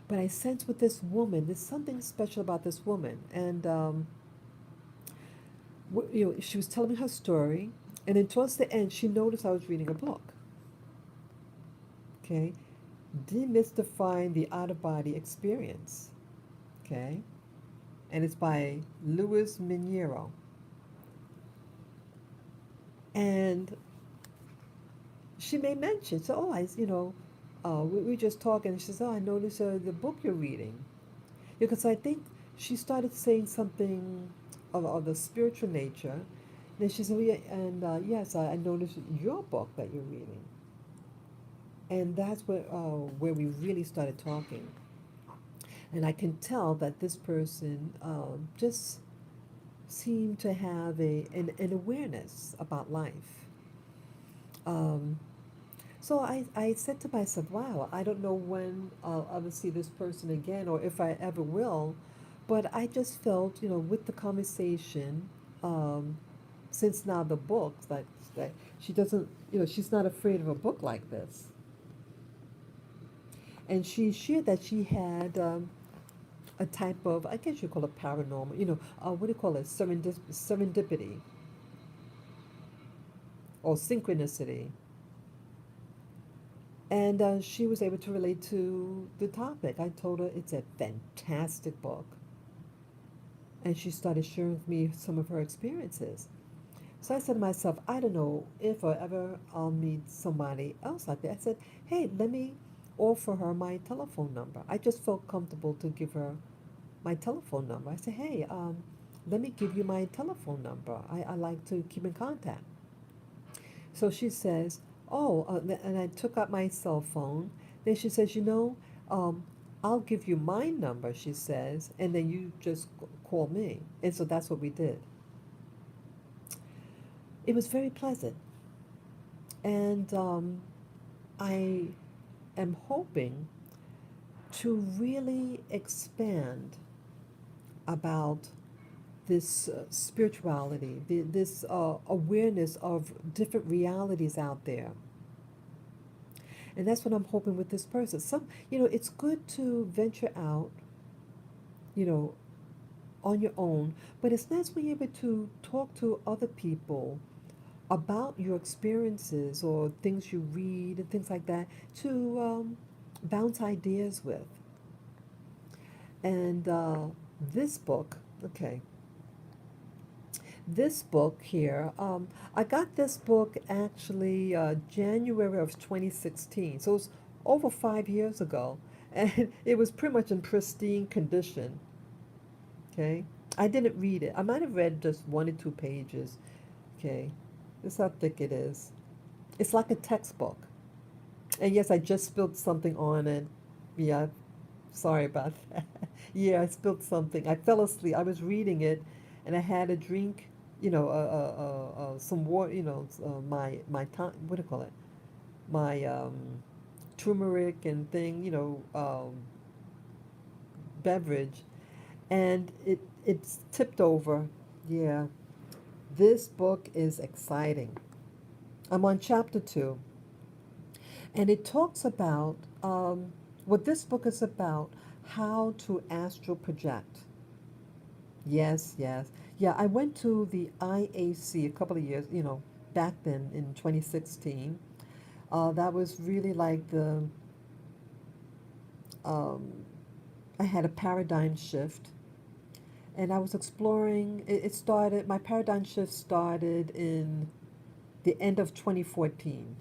But I sense with this woman, there's something special about this woman. And, she was telling me her story. And then towards the end, she noticed I was reading a book. Okay? Demystifying the out of body experience. Okay? And it's by Luis Minero. And she made mention, so, we just talking. And she says, oh, I noticed the book you're reading. Because I think she started saying something of the spiritual nature. Then she said, well, yeah, and yes, I noticed your book that you're reading. And that's where we really started talking. And I can tell that this person just seemed to have an awareness about life. Um, so I said to myself, wow, I don't know when I'll ever see this person again or if I ever will. But I just felt, with the conversation, um, since now the book, that she doesn't, she's not afraid of a book like this. And she shared that she had a type of, I guess you call it paranormal, what do you call it? Serendipity or synchronicity. And she was able to relate to the topic. I told her it's a fantastic book. And she started sharing with me some of her experiences. So I said to myself, I don't know if or ever I'll meet somebody else like that. I said, hey, let me offer her my telephone number. I just felt comfortable to give her my telephone number. I said, hey, let me give you my telephone number. I like to keep in contact. So she says, oh, and I took out my cell phone. Then she says, I'll give you my number, she says, and then you just call me. And so that's what we did. It was very pleasant. And I am hoping to really expand about this spirituality, this awareness of different realities out there. And that's what I'm hoping with this person. It's good to venture out, you know, on your own, but it's nice when you're able to talk to other people about your experiences or things you read and things like that to bounce ideas with. And this book, okay, This book here, I got this book actually January of 2016, so it's over 5 years ago, and it was pretty much in pristine condition. Okay, I didn't read it. I might have read just 1 or 2 pages. Okay, this is how thick it is. It's like a textbook. And yes, I just spilled something on it. Yeah, sorry about that. Yeah, I spilled something. I fell asleep. I was reading it, and I had a drink, some water, my time. What do you call it? My turmeric and thing, beverage, and it's tipped over. Yeah, this book is exciting. I'm on chapter 2, and it talks about what this book is about: how to astral project. Yes, yes. Yeah, I went to the IAC a couple of years, back then in 2016. That was really like um, I had a paradigm shift, and I was exploring. My paradigm shift started in the end of 2014.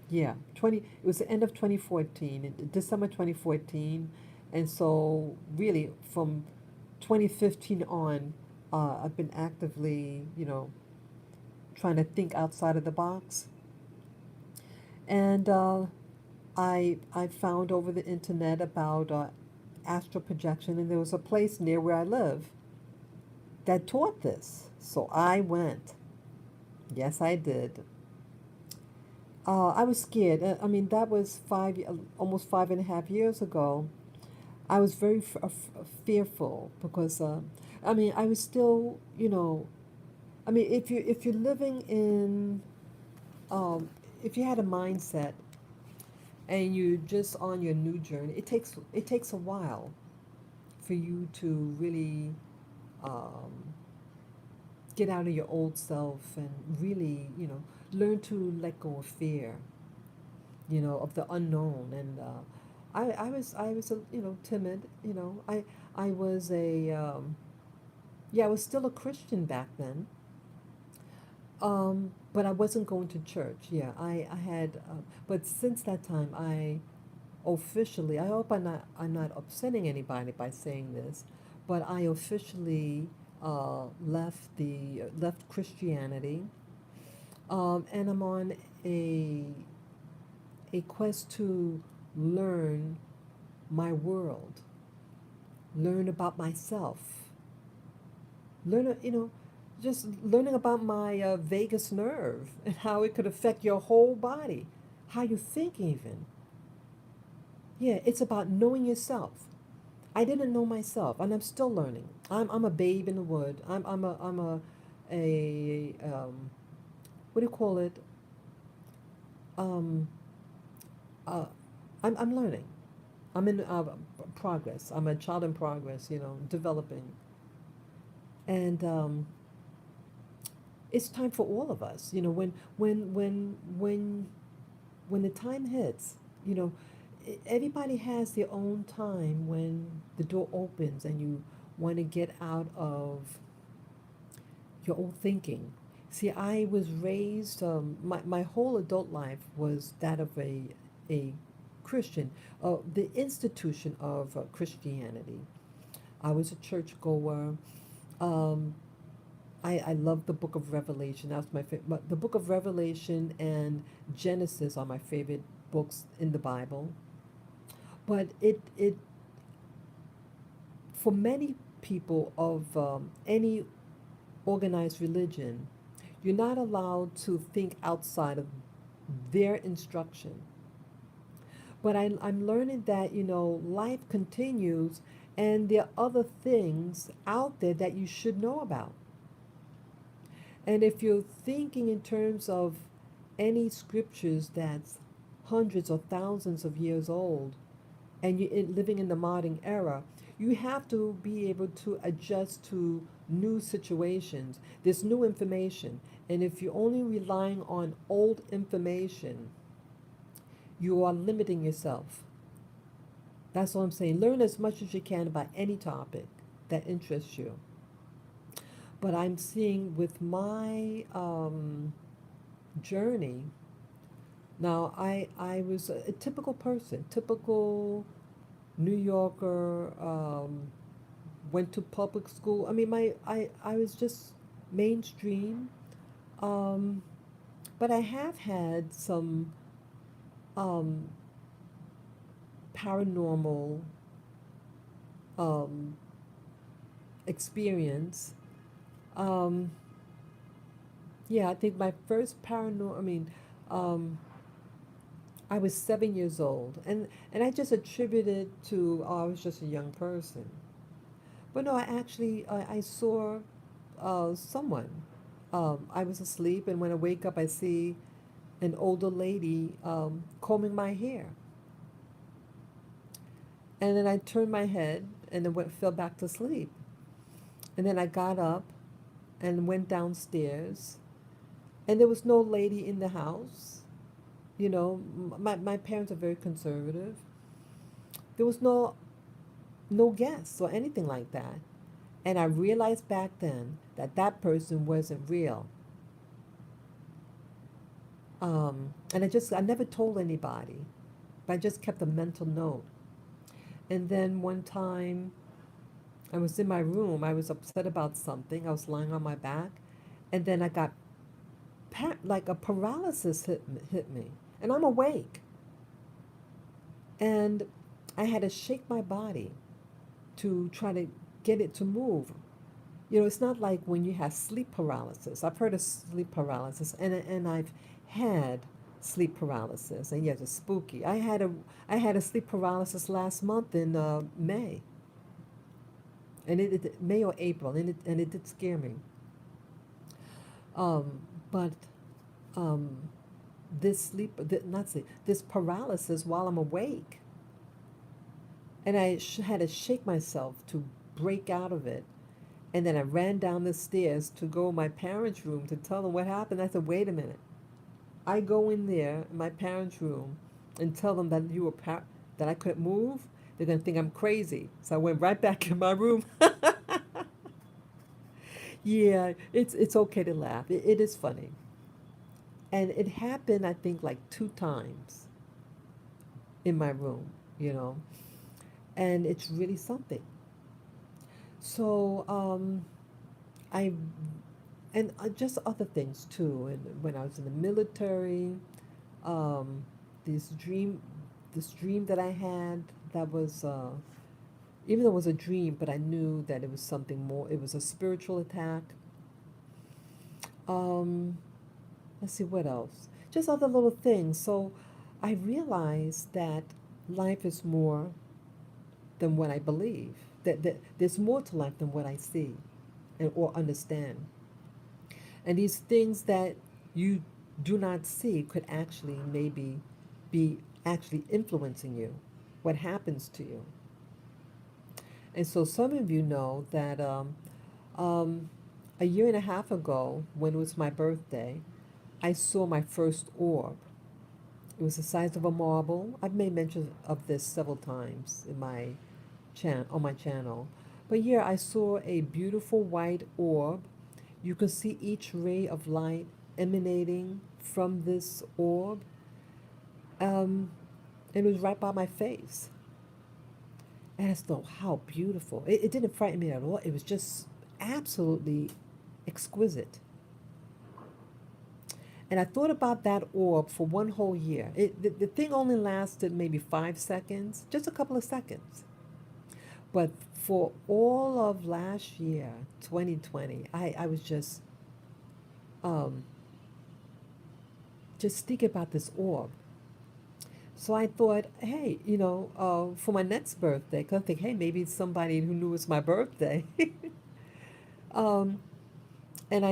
Yeah, it was the end of 2014, in December 2014. And so really from 2015 on, I've been actively, trying to think outside of the box. And I found over the internet about astral projection, and there was a place near where I live that taught this. So I went. Yes, I did. I was scared. I mean, that was almost 5.5 years ago. I was very fearful because, I mean, I was still, I mean, if you're living in, um, if you had a mindset and you're just on your new journey, it takes a while for you to really um, get out of your old self and really, learn to let go of fear, of the unknown. And I was timid. I was yeah, I was still a Christian back then. But I wasn't going to church. Yeah, I had, but since that time, I hope I'm not upsetting anybody by saying this, but I officially left Christianity, and I'm on a a quest to learn my world, learn about myself, just learning about my vagus nerve and how it could affect your whole body, how you think even. Yeah, it's about knowing yourself. I didn't know myself, and I'm still learning. I'm a babe in the wood. I'm a what do you call it? Um, uh, I'm learning. I'm in progress. I'm a child in progress. Developing, and it's time for all of us. When the time hits, you know, everybody has their own time when the door opens and you want to get out of your old thinking. See, I was raised, my whole adult life was that of a Christian, the institution of Christianity. I was a churchgoer. Um, I love the book of Revelation. That's my favorite. The book of Revelation and Genesis are my favorite books in the Bible. But for many people of any organized religion, you're not allowed to think outside of their instruction. But I'm learning that, life continues and there are other things out there that you should know about. And if you're thinking in terms of any scriptures that's hundreds or thousands of years old, and you're living in the modern era, you have to be able to adjust to new situations. There's new information. And if you're only relying on old information, you are limiting yourself. That's what I'm saying. Learn as much as you can about any topic that interests you. But I'm seeing with my journey, now I was a typical person, typical New Yorker, went to public school. I mean, I was just mainstream. Um, but I have had some um, paranormal um, experience. Um, yeah, I think my first paranormal, I mean, um, I was 7 years old, and I just attributed to, oh, I was just a young person. But no, I saw someone. I was asleep, and when I wake up, I see an older lady combing my hair. And then I turned my head and then fell back to sleep. And then I got up and went downstairs, and there was no lady in the house. You know, my parents are very conservative. There was no guests or anything like that. And I realized back then that that person wasn't real. And I never told anybody, but I just kept a mental note. And then one time I was in my room, I was upset about something. I was lying on my back, and then I got like a paralysis hit me, and I'm awake, and I had to shake my body to try to get it to move. You know, it's not like when you have sleep paralysis. I've heard of sleep paralysis, and I've had sleep paralysis, and yes, it's spooky. I had a sleep paralysis last month in May, and May or April, and it did scare me. But um, not sleep, this paralysis while I'm awake, and I had to shake myself to break out of it. And then I ran down the stairs to go in my parents' room to tell them what happened. I said, "Wait a minute." I go in there in my parents' room and tell them that that I couldn't move. They're gonna think I'm crazy. So I went right back in my room. Yeah, it's okay to laugh. It is funny, and it happened I think like 2 times in my room. You know, and it's really something. So I and just other things too. And when I was in the military, um, this dream, this dream that I had that was, even though it was a dream, but I knew that it was something more. It was a spiritual attack. Um, let's see what else. Just other little things. So I realized that life is more than what I believe. That there's more to life than what I see and or understand. And these things that you do not see could actually maybe be actually influencing you, what happens to you. And so some of you know that um, a year and a half ago, when it was my birthday, I saw my first orb. It was the size of a marble. I've made mention of this several times in on my channel. But yeah, I saw a beautiful white orb. You could see each ray of light emanating from this orb. Um, and it was right by my face. And I thought, how beautiful. It didn't frighten me at all. It was just absolutely exquisite. And I thought about that orb for one whole year. The thing only lasted maybe 5 seconds, just a couple of seconds. But for all of last year, 2020, I was um, just thinking about this orb. So I thought, hey, for my next birthday, 'cause I think, hey, maybe it's somebody who knew it's my birthday. um, and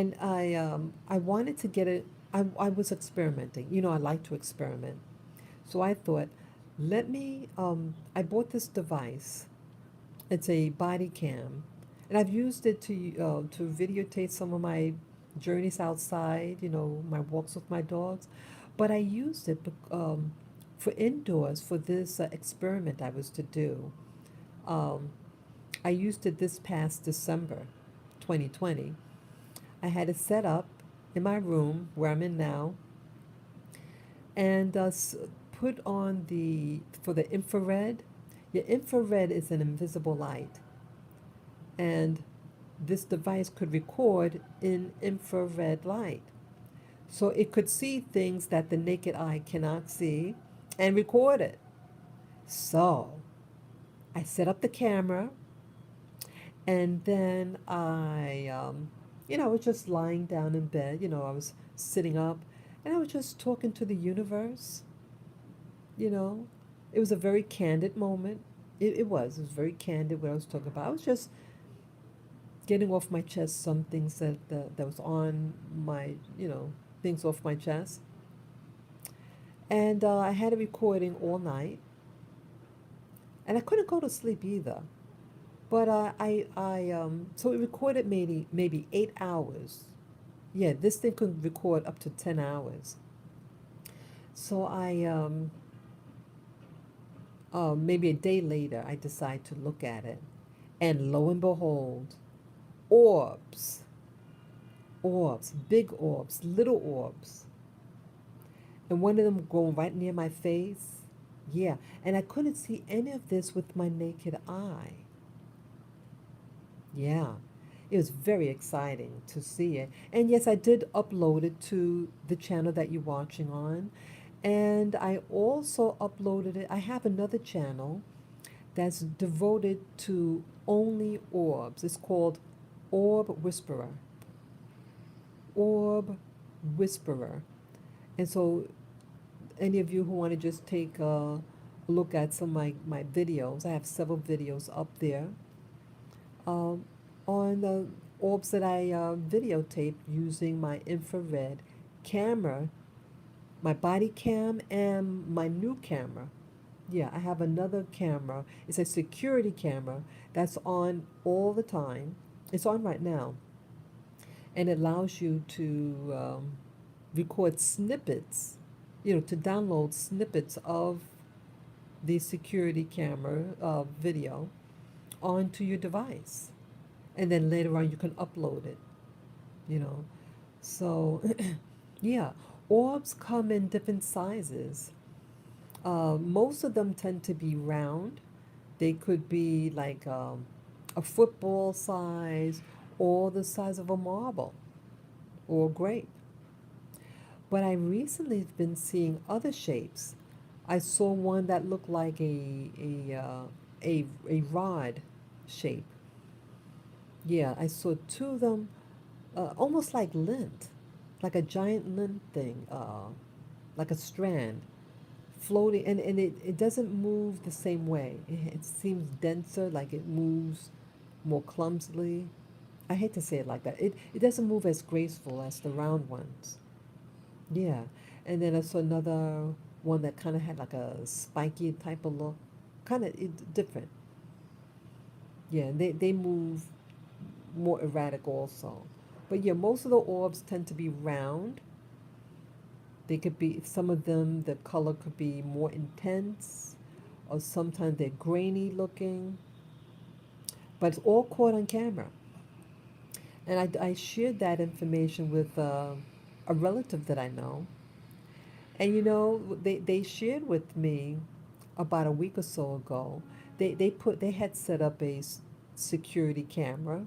I wanted to get it. I was experimenting. You know, I like to experiment. So I thought, I bought this device. It's a body cam, and I've used it to videotape some of my journeys outside. You know, my walks with my dogs. But I used it for indoors for this experiment I was to do. Um, I used it this past December, 2020. I had it set up in my room where I'm in now, and put on for the infrared. Your infrared is an invisible light, and this device could record in infrared light. So it could see things that the naked eye cannot see and record it. So I set up the camera, and then I was just lying down in bed. I was sitting up, and I was just talking to the universe. You know, it was a very candid moment. It was very candid what I was talking about. I was just getting off my chest some things that was on my, things off my chest. And I had a recording all night, and I couldn't go to sleep either. But so it recorded maybe 8 hours. Yeah, this thing could record up to 10 hours. So maybe a day later, I decide to look at it, and lo and behold, orbs, orbs, big orbs, little orbs, and one of them going right near my face. Yeah, and I couldn't see any of this with my naked eye. Yeah, it was very exciting to see it. And yes, I did upload it to the channel that you're watching on. And I also uploaded it. I have another channel that's devoted to only orbs. It's called Orb Whisperer. Orb Whisperer. And so, any of you who want to just take a look at some of my videos, I have several videos up there um, on the orbs that I videotape using my infrared camera, my body cam, and my new camera. Yeah, I have another camera. It's a security camera that's on all the time. It's on right now, and it allows you to record snippets, to download snippets of the security camera video onto your device. And then later on, you can upload it, you know. So, yeah, orbs come in different sizes. Most of them tend to be round. They could be like a football size or the size of a marble or a grape. But I recently have been seeing other shapes. I saw one that looked like a rod shape. Yeah, I saw two of them, almost like lint, like a giant lint thing, like a strand floating, and it doesn't move the same way. It seems denser, like it moves more clumsily. I hate to say it like that. It doesn't move as graceful as the round ones. Yeah. And then I saw another one that kind of had like a spiky type of look, kind of different. Yeah, and they move more erratic also. But yeah, most of the orbs tend to be round. They could be, some of them, the color could be more intense, or sometimes they're grainy looking, but it's all caught on camera. And I shared that information with a relative that I know. And they shared with me about a week or so ago. They had set up a security camera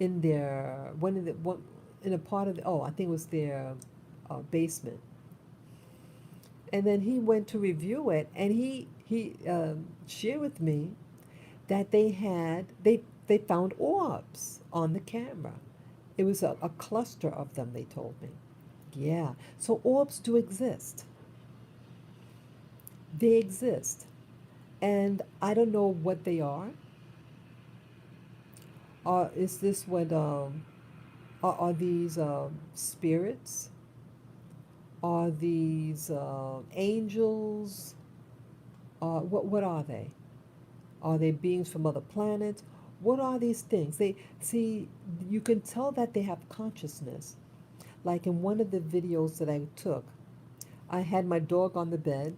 in their one in a part of I think it was their basement. And then he went to review it, and he shared with me that they found orbs on the camera. It was a cluster of them, they told me. Yeah, so orbs do exist. They exist, and I don't know what they are. Is this what are these spirits? Are these angels? What are they? Are they beings from other planets? What are these things? They see, you can tell that they have consciousness. Like in one of the videos that I took, I had my dog on the bed,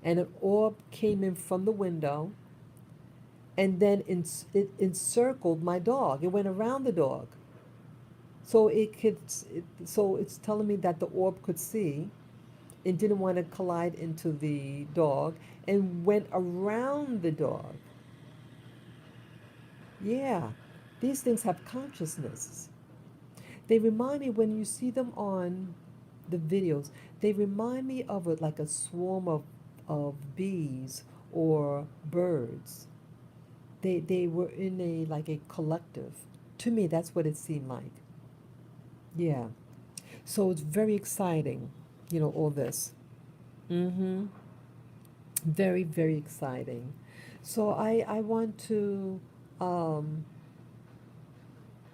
and an orb came in from the window, and then it encircled my dog. It went around the dog. So so it's telling me that the orb could see and didn't want to collide into the dog and went around the dog. Yeah, these things have consciousness. They remind me when you see them on the videos, they remind me of like a swarm of bees or birds. They were in a like a collective. To me, that's what it seemed like. Yeah. So it's very exciting, all this. Mm-hmm. Very, very exciting. So I want to um,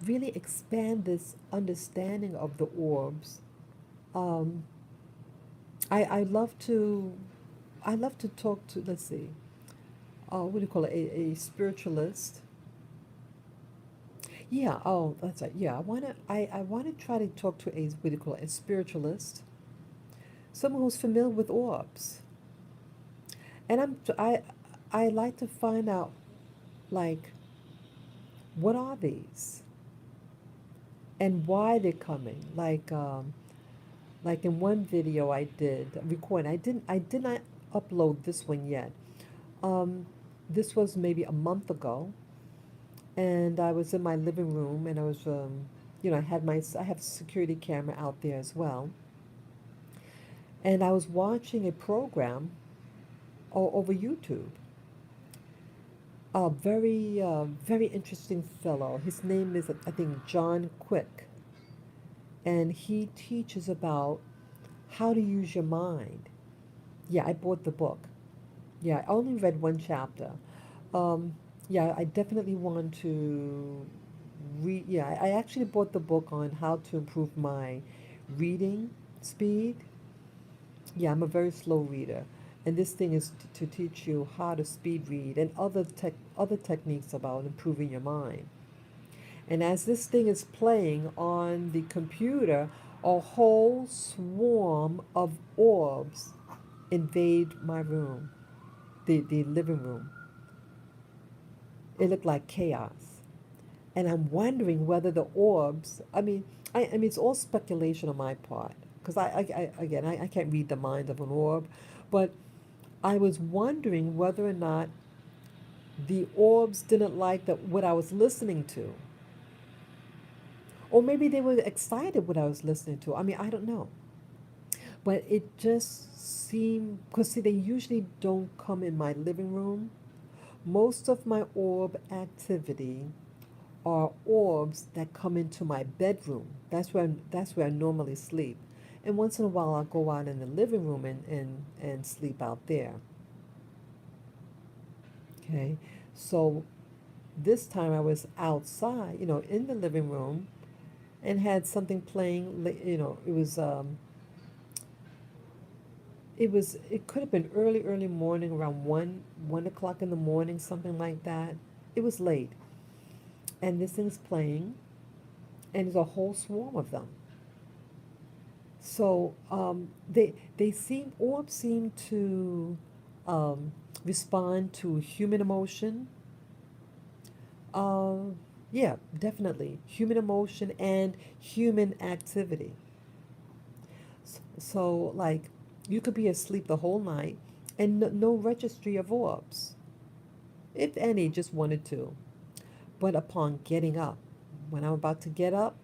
really expand this understanding of the orbs. Um, I love to talk to, let's see, what do you call it, a spiritualist. Yeah, oh, that's right. Yeah, I wanna try to talk to a, what do you call it, a spiritualist, someone who's familiar with orbs. And I like to find out, like, what are these and why they're coming. Like in one video I did record, I did not upload this one yet. Um, this was maybe a month ago, and I was in my living room, and I was, I have a security camera out there as well, and I was watching a program over YouTube. A very, very interesting fellow. His name is, I think, John Quick, and he teaches about how to use your mind. Yeah, I bought the book. Yeah, I only read one chapter. Um, yeah, I definitely want to read. Yeah, I actually bought the book on how to improve my reading speed. Yeah, I'm a very slow reader, and this thing is to teach you how to speed read and other techniques about improving your mind. And as this thing is playing on the computer, a whole swarm of orbs invade my room, the living room. It looked like chaos. And I'm wondering whether the orbs, I mean, it's all speculation on my part, because again, I can't read the mind of an orb, but I was wondering whether or not the orbs didn't like what I was listening to. Or maybe they were excited what I was listening to. I mean, I don't know. But it just seemed, because see, they usually don't come in my living room. Most of my orb activity are orbs that come into my bedroom. That's where I normally sleep. And once in a while I'll go out in the living room and sleep out there. Okay. So this time I was outside, in the living room and had something playing, it could have been early morning, around 1 o'clock in the morning, something like that. It was late. And this thing's playing, and there's a whole swarm of them. So orbs seem to um, respond to human emotion. Uh, yeah, definitely human emotion and human activity. So like, you could be asleep the whole night and no registry of orbs, if any, just one or two. But upon getting up, when I'm about to get up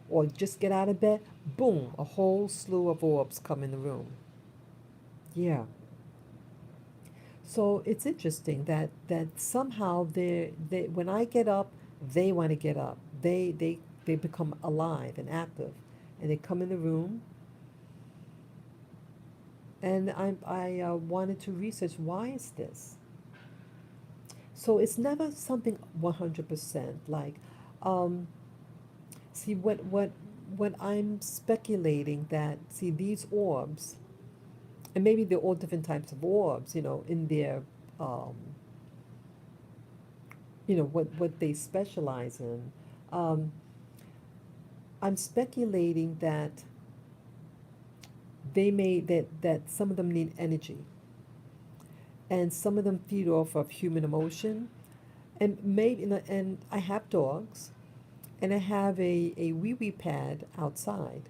or just get out of bed, boom, a whole slew of orbs come in the room. Yeah. So it's interesting that somehow they when I get up, they want to get up. They become alive and active, and they come in the room. And I wanted to research, why is this. So it's never something 100%. Like, um, see what I'm speculating, that see these orbs, and maybe they're all different types of orbs, in their um, what they specialize in. Um, I'm speculating that that some of them need energy, and some of them feed off of human emotion, and maybe, and I have dogs, and I have a wee wee pad outside.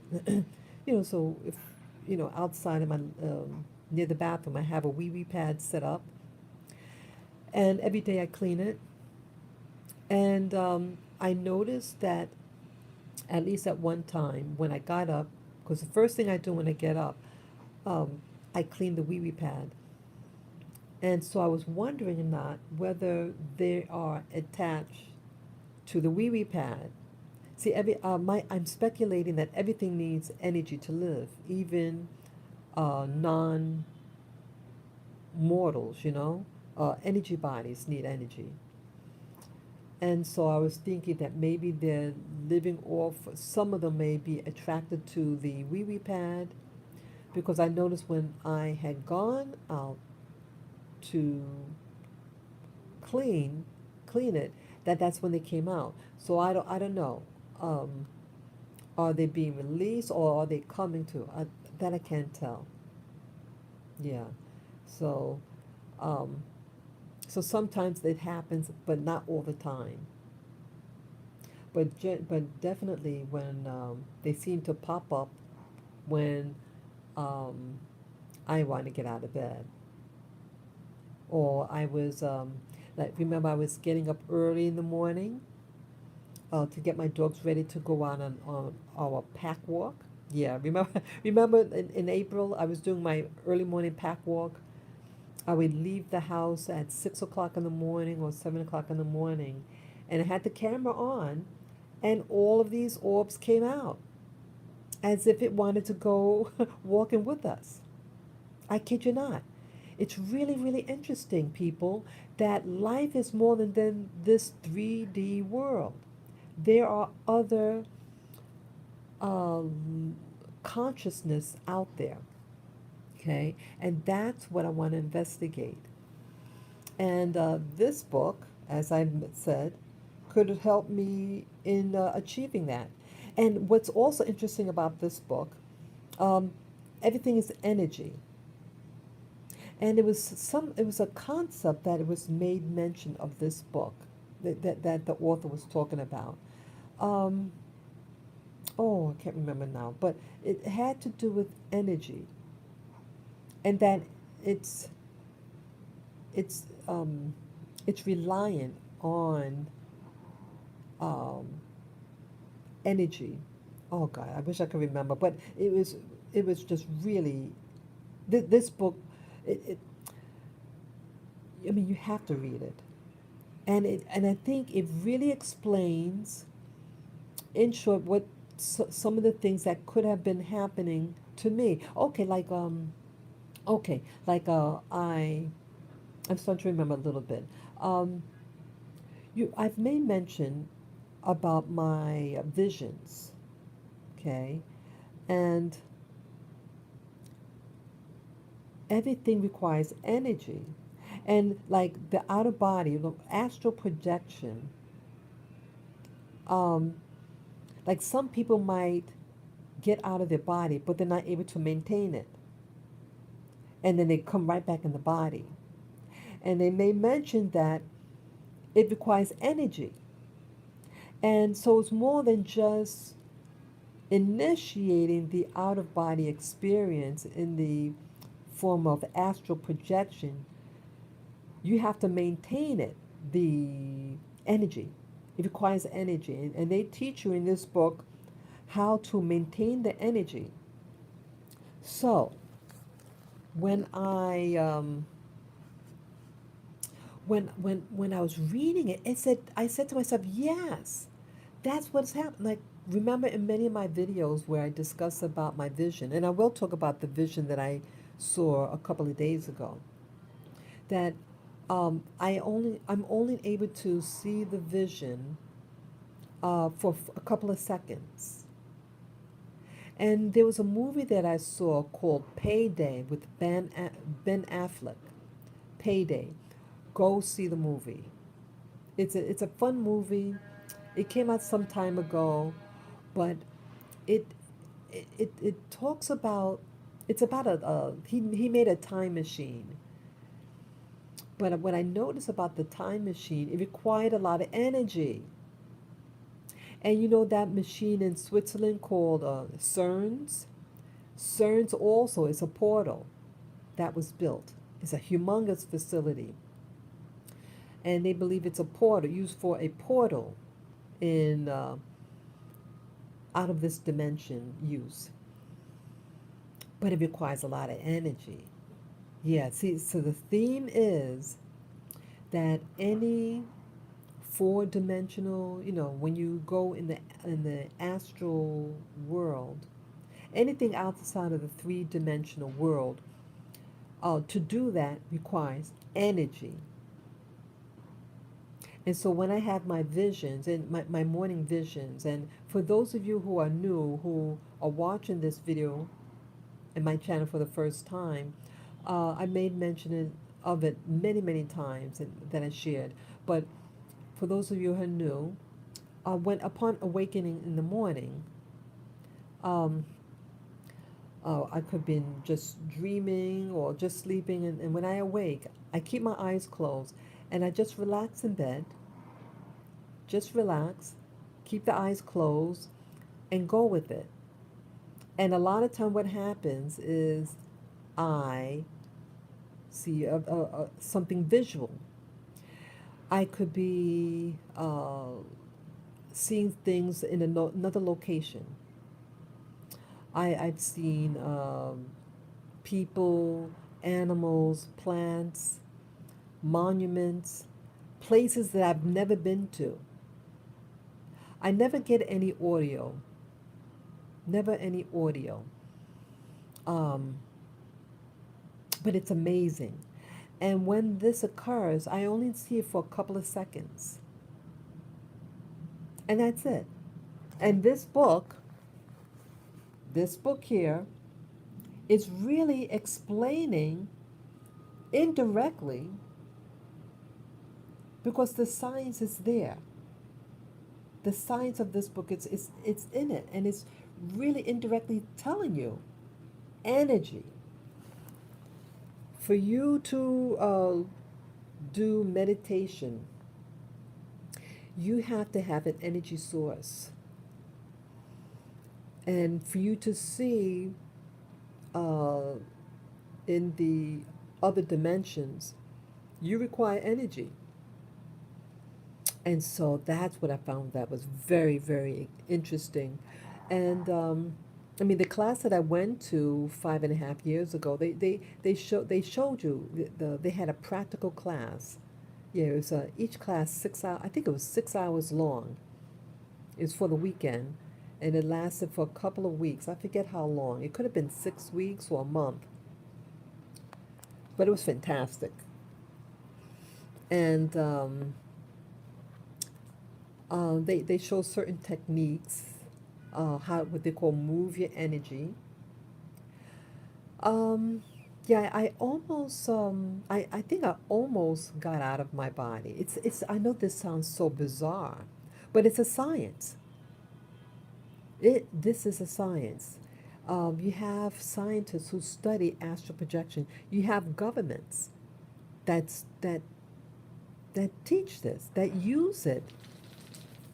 So if outside of my near the bathroom, I have a wee wee pad set up, and every day I clean it. And I noticed that at least at one time when I got up, because the first thing I do when I get up, I clean the wee wee pad. And so I was wondering not whether they are attached to the wee wee pad. See, I'm speculating that everything needs energy to live, even non mortals, energy bodies need energy. And so I was thinking that maybe they're living off, some of them may be attracted to the wee wee pad, because I noticed when I had gone out to clean clean it, that's when they came out. So I don't know. Um, are they being released or are they coming to? That I can't tell. Yeah. So um, so sometimes it happens, but not all the time. But definitely when they seem to pop up when um, I want to get out of bed, or I was like, remember I was getting up early in the morning to get my dogs ready to go on our pack walk. Yeah, remember remember in April I was doing my early morning pack walk. I would leave the house at 6 o'clock in the morning or 7 o'clock in the morning, and I had the camera on, and all of these orbs came out as if it wanted to go walking with us. I kid you not. It's really, really interesting, people, that life is more than this 3D world. There are other um, consciousness out there, okay? And that's what I want to investigate. And this book, as I said, could help me in achieving that. And what's also interesting about this book, um, everything is energy. And it was a concept that it was made mention of this book that the author was talking about. Um, oh, I can't remember now, but it had to do with energy, and that it's it's um, it's reliant on um, energy. Oh God, I wish I could remember, but it was just really this book. It I mean, you have to read it, and I think it really explains, in short, what some of the things that could have been happening to me. Okay, like I'm starting to remember a little bit. Um, I've made mention about my visions, okay, and everything requires energy, and like the outer body, the astral projection. Um, like some people might get out of their body, but they're not able to maintain it, and then they come right back in the body, and they may mention that it requires energy. And so it's more than just initiating the out of body experience in the form of astral projection. You have to maintain it, the energy. It requires energy. And they teach you in this book how to maintain the energy. So when when I was reading it, I said to myself, yes, that's what's happened. Like, remember in many of my videos where I discuss about my vision, and I will talk about the vision that I saw a couple of days ago, that I'm only able to see the vision for a couple of seconds. And there was a movie that I saw called Payday with Ben Affleck. Payday. Go see the movie. It's a fun movie. It came out some time ago, but it it talks about, it's about he made a time machine. But what I noticed about the time machine, it required a lot of energy. And you know that machine in Switzerland called CERN's? CERN's also is a portal that was built. It's a humongous facility. And they believe it's a portal, used for a portal in out of this dimension use. But it requires a lot of energy. Yeah, see, so the theme is that any four-dimensional, when you go in the astral world, anything outside of the three-dimensional world, to do that requires energy. And so when I have my visions and my morning visions, and for those of you who are new, who are watching this video in my channel for the first time, I made mention of it many, many times that I shared. But for those of you who are new, when upon awakening in the morning, um, I could have been just dreaming or just sleeping, and when I awake, I keep my eyes closed and I just relax in bed, just relax, keep the eyes closed, and go with it. And a lot of time, what happens is I see something visual. I could be seeing things in another location. I've seen people, animals, plants, monuments, places that I've never been to. I never get any audio, never any audio. Um, but it's amazing. And when this occurs, I only see it for a couple of seconds. And that's it. And this book here, is really explaining indirectly because the science is there. The science of this book, it's in it, and it's really indirectly telling you energy. For you to do meditation, you have to have an energy source. And for you to see uh, in the other dimensions, you require energy. And so that's what I found that was very, very interesting. And I mean, the class that I went to 5.5 years ago, they showed you they had a practical class. Yeah, it was each class 6 hours. I think it was 6 hours long. It was for the weekend, and it lasted for a couple of weeks. I forget how long. It could have been 6 weeks or a month, but it was fantastic. And they show certain techniques, how what they call move your energy. Um, yeah, I think I almost got out of my body. I know this sounds so bizarre, but it's a science. This is a science. You have scientists who study astral projection. You have governments that's that teach this, that use it.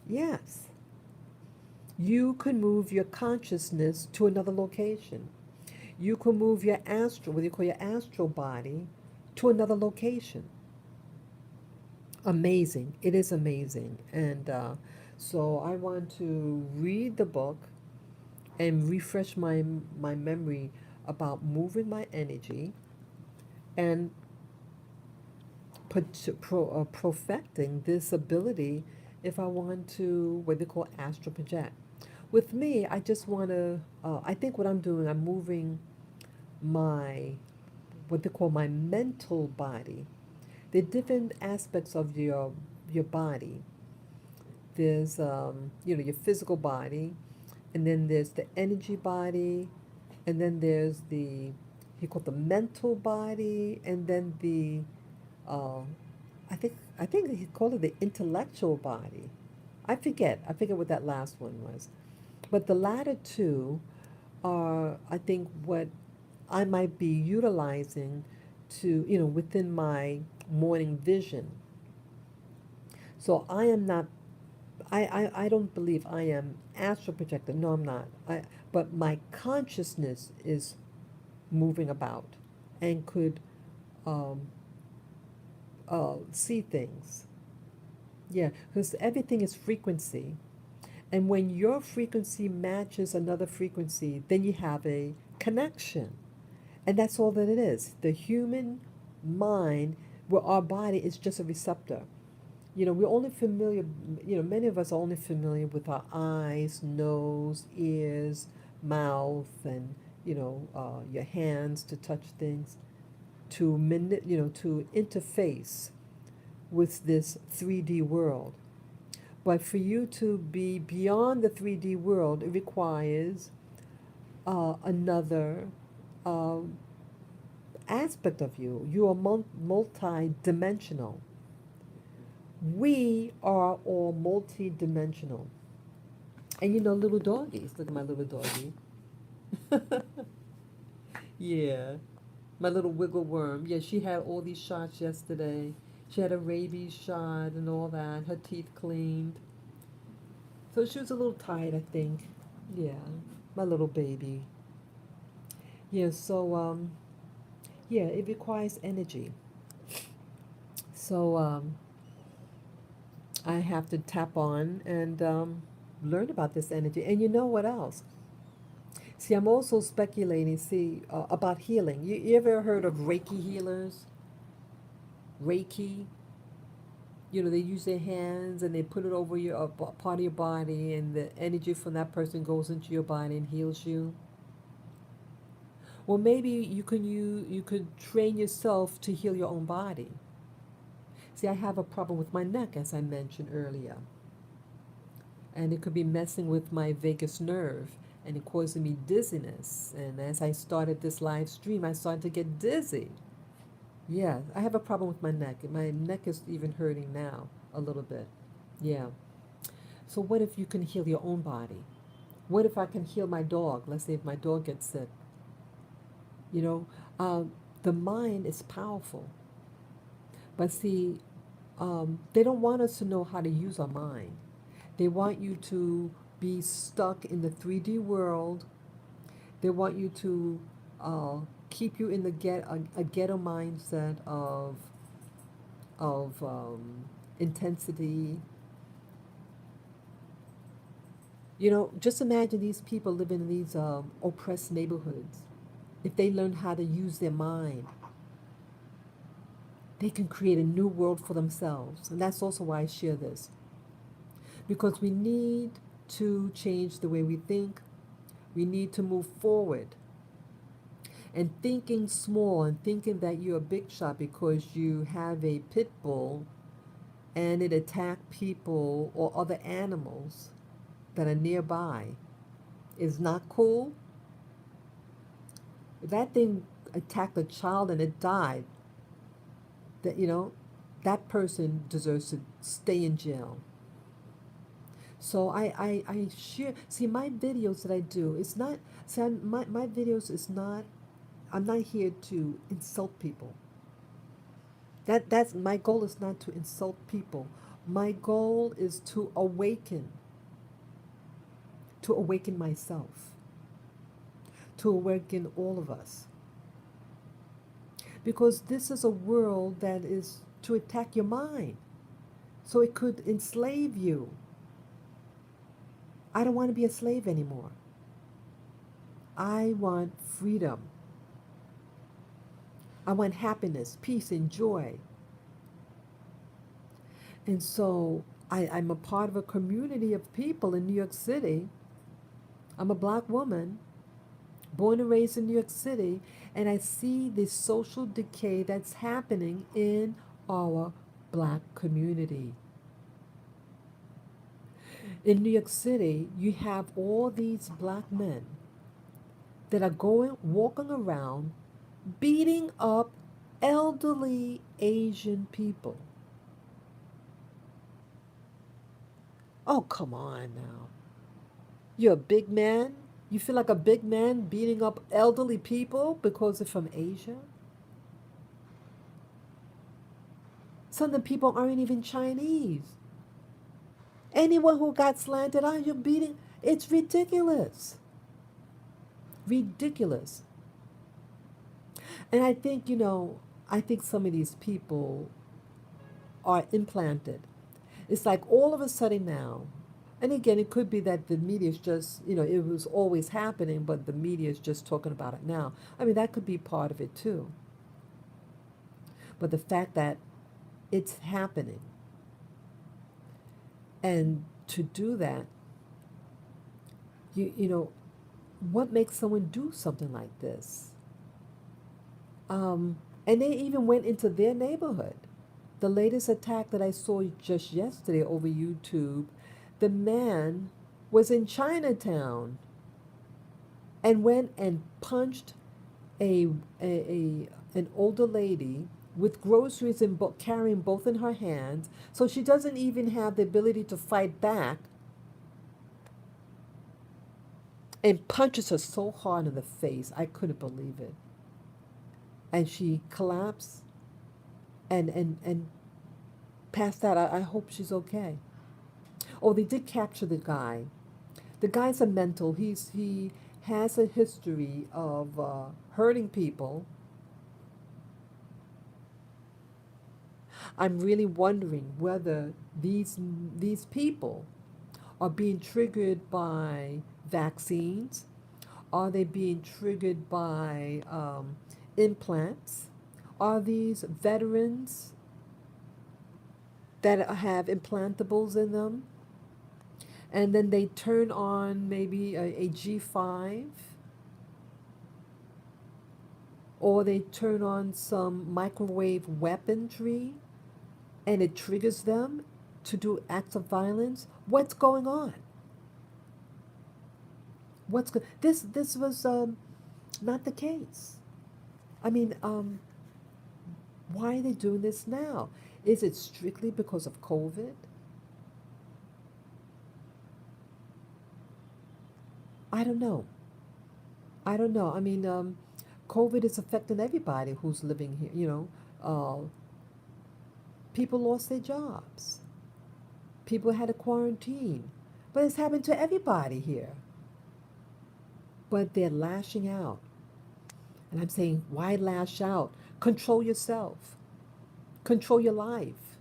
Yes, you can move your consciousness to another location. You can move your astral, what you call your astral body, to another location. Amazing. It is amazing. And so I want to read the book and refresh my memory about moving my energy and perfecting this ability if I want to, what they call astral project. With me, I just want to, I think what I'm doing, I'm moving my, what they call my mental body. The different aspects of your body. There's, your physical body, and then there's the energy body, and then there's he called the mental body, and then uh, I think he called it the intellectual body. I forget what that last one was. But the latter two are, I think, what I might be utilizing to, within my morning vision. So I am not I don't believe I am astral projected. No, I'm not. But my consciousness is moving about and could um, see things. Yeah, because everything is frequency. And when your frequency matches another frequency, then you have a connection. And that's all that it is. The human mind, where our body is just a receptor. We're only familiar, many of us are only familiar with our eyes, nose, ears, mouth, and, your hands to touch things, to interface with this 3D world. But for you to be beyond the 3D world, it requires another uh, aspect of you. You are multi-dimensional. We are all multi-dimensional. And little doggies. Look at my little doggie. Yeah. My little wiggle worm. Yeah, she had all these shots yesterday. She had a rabies shot and all that. Her teeth cleaned. So she was a little tired, I think. Yeah. My little baby. Yeah, so yeah, it requires energy. So I have to tap on and learn about this energy. And you know what else? See, I'm also speculating, about healing. You ever heard of Reiki healers? Reiki? They use their hands and they put it over your part of your body, and the energy from that person goes into your body and heals you. Well, maybe you could train yourself to heal your own body. See, I have a problem with my neck, as I mentioned earlier, and it could be messing with my vagus nerve and it causing me dizziness. And as I started this live stream, I started to get dizzy. Yeah, I have a problem with my neck. My neck is even hurting now a little bit. Yeah. So what if you can heal your own body? What if I can heal my dog? Let's say if my dog gets sick. You know, the mind is powerful. But see, they don't want us to know how to use our mind. They want you to be stuck in the 3D world. They want you to uh, keep you in a ghetto mindset of intensity. Just imagine these people living in these oppressed neighborhoods. If they learn how to use their mind, they can create a new world for themselves. And that's also why I share this. Because we need to change the way we think. We need to move forward. And thinking small and thinking that you're a big shot because you have a pit bull and it attacked people or other animals that are nearby is not cool. If that thing attacked a child and it died, that person deserves to stay in jail. So I share, see, my videos that I do, it's not, see, my videos is not, I'm not here to insult people. That's my goal is not to insult people. My goal is to awaken myself, to awaken all of us. Because this is a world that is to attack your mind. So it could enslave you. I don't want to be a slave anymore. I want freedom. I want happiness, peace, and joy. And so I'm a part of a community of people in New York City. I'm a black woman, born and raised in New York City, and I see the social decay that's happening in our black community. In New York City, you have all these black men that are walking around, beating up elderly Asian people. Oh, come on now. You're a big man? You feel like a big man beating up elderly people because they're from Asia? Some of the people aren't even Chinese. Anyone who got slanted eye, you're beating. It's ridiculous. Ridiculous. And I think, I think some of these people are implanted. It's like all of a sudden now, and again, it could be that the media is just, it was always happening, but the media is just talking about it now. I mean, that could be part of it too. But the fact that it's happening, and to do that, you know, what makes someone do something like this? And they even went into their neighborhood. The latest attack that I saw just yesterday over YouTube, the man was in Chinatown and went and punched a, an older lady with groceries and carrying both in her hands, so she doesn't even have the ability to fight back, and punches her so hard in the face. I couldn't believe it. And she collapsed and passed out. I hope she's okay. Oh, they did capture the guy. The guy's a mental. He has a history of hurting people. I'm really wondering whether these people are being triggered by vaccines. Are they being triggered by implants? Are these veterans that have implantables in them? And then they turn on maybe a G5, or they turn on some microwave weaponry and it triggers them to do acts of violence. What's going on? This was not the case. I mean, why are they doing this now? Is it strictly because of COVID? I don't know. I don't know. I mean, COVID is affecting everybody who's living here. People lost their jobs. People had to quarantine. But it's happened to everybody here. But they're lashing out. And I'm saying, why lash out? Control yourself. Control your life.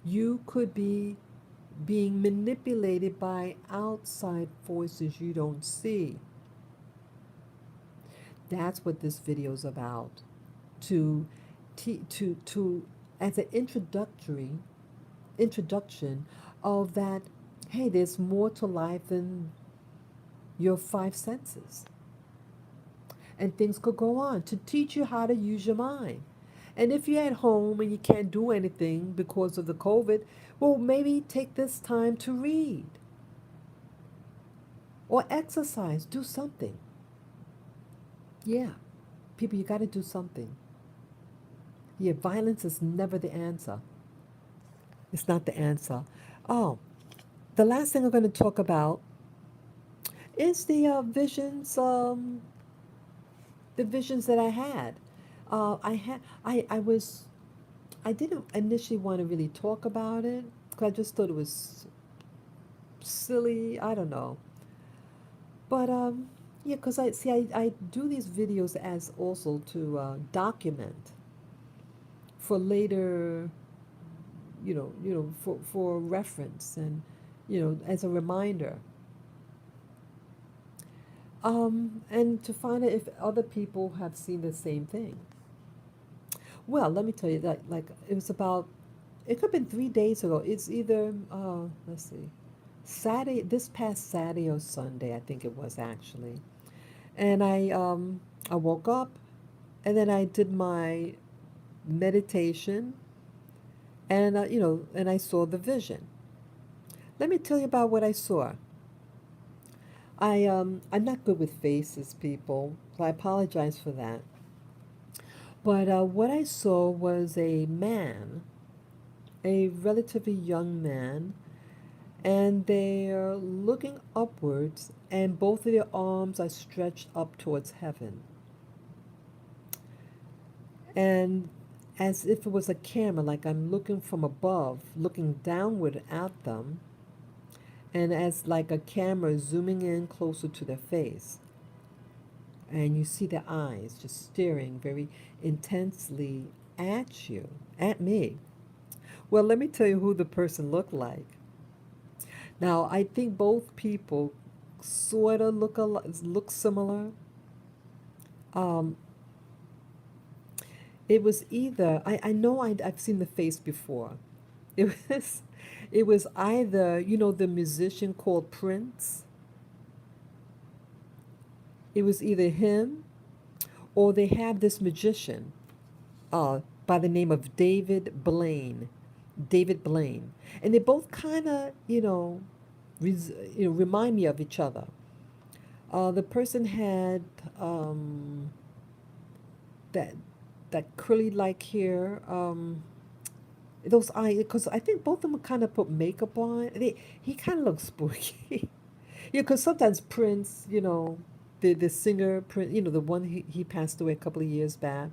You could be being manipulated by outside forces you don't see. That's what this video is about. To as an introduction of that, hey, there's more to life than your five senses. And things could go on to teach you how to use your mind. And if you're at home and you can't do anything because of the COVID, well, maybe take this time to read or exercise, do something. Yeah, people, you got to do something. Yeah, violence is never the answer. It's not the answer. Oh, the last thing I'm going to talk about is the visions that I had. I didn't initially want to really talk about it because I just thought it was silly. I don't know, but yeah, because I do these videos as also to document for later, for reference and as a reminder. And to find out if other people have seen the same thing. Well, let me tell you that, like, it could have been 3 days ago. It's either, let's see, Saturday, this past Saturday or Sunday, I think it was actually. And I woke up and then I did my meditation and, and I saw the vision. Let me tell you about what I saw. I'm not good with faces, people, so I apologize for that. But what I saw was a man, a relatively young man, and they're looking upwards, and both of their arms are stretched up towards heaven. And as if it was a camera, like I'm looking from above, looking downward at them, and as like a camera zooming in closer to their face. And you see their eyes just staring very intensely at you, at me. Well, let me tell you who the person looked like. Now, I think both people sort of look similar. Um, it was either I know I've seen the face before. It was it was either the musician called Prince. It was either him or they have this magician by the name of David Blaine. David Blaine, and they both kind of remind me of each other. The person had that curly like hair, those eyes, because I think both of them kind of put makeup on. He kind of looks spooky. Yeah, because sometimes Prince, the singer Prince, the one he passed away a couple of years back.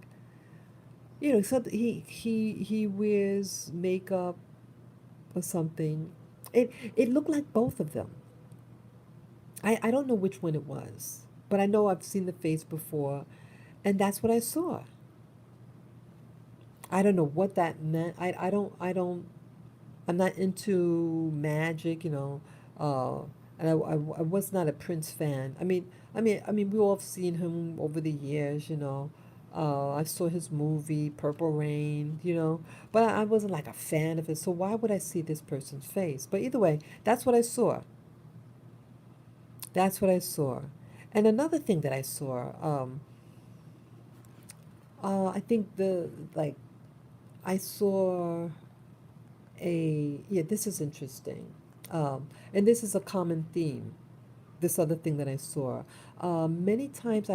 So he wears makeup or something. It looked like both of them. I don't know which one it was, but I know I've seen the face before, and that's what I saw. I don't know what that meant. I'm not into magic, and I was not a Prince fan. I mean, we all have seen him over the years. I saw his movie Purple Rain, but I wasn't like a fan of it. So why would I see this person's face? But either way, that's what I saw. That's what I saw. And another thing that I saw, I think I saw yeah, this is interesting. And this is a common theme. This other thing that I saw. Many times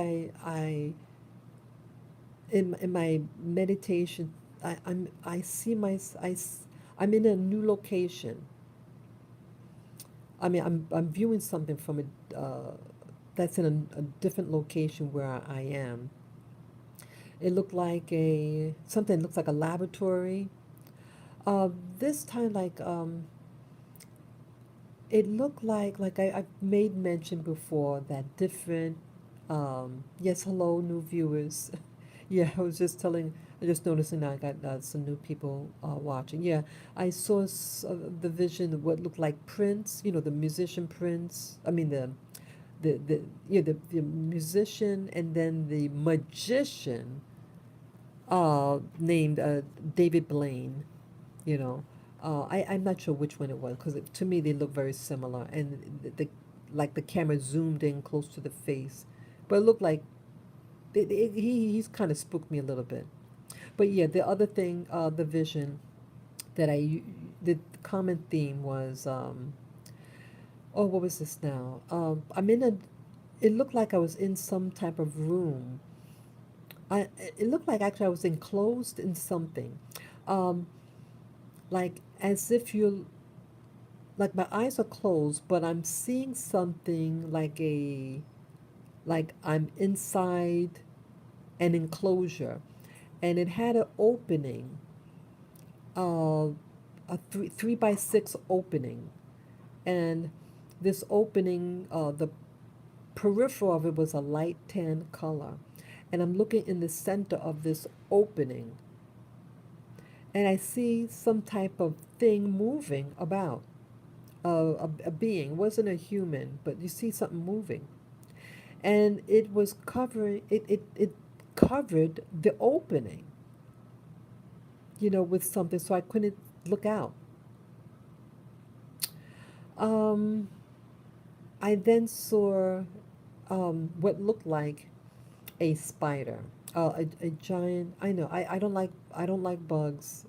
in my meditation, I see I'm in a new location. I'm viewing something from that's in a different location where I am. It looked like a something looks like a laboratory. This time, it looked like I've made mention before that different. Yes, hello, new viewers. Yeah, I just noticing I got some new people watching. Yeah, I saw the vision of what looked like Prince. The musician Prince. I mean the musician and then the magician named David Blaine. You know, I'm not sure which one it was because to me they look very similar, and like the camera zoomed in close to the face, but it looked like he's kind of spooked me a little bit. But yeah, the other thing, the vision that the common theme was, oh, what was this now? It looked like I was in some type of room. It looked like actually I was enclosed in something. Um, like as if like my eyes are closed, but I'm seeing something like I'm inside an enclosure, and it had an opening, uh, a three by six opening, and this opening, the peripheral of it was a light tan color, and I'm looking in the center of this opening, and I see some type of thing moving about. A being. It wasn't a human, but you see something moving, and it was covering it covered the opening, with something, so I couldn't look out. um I then saw what looked like a spider, a giant. I know I don't like bugs,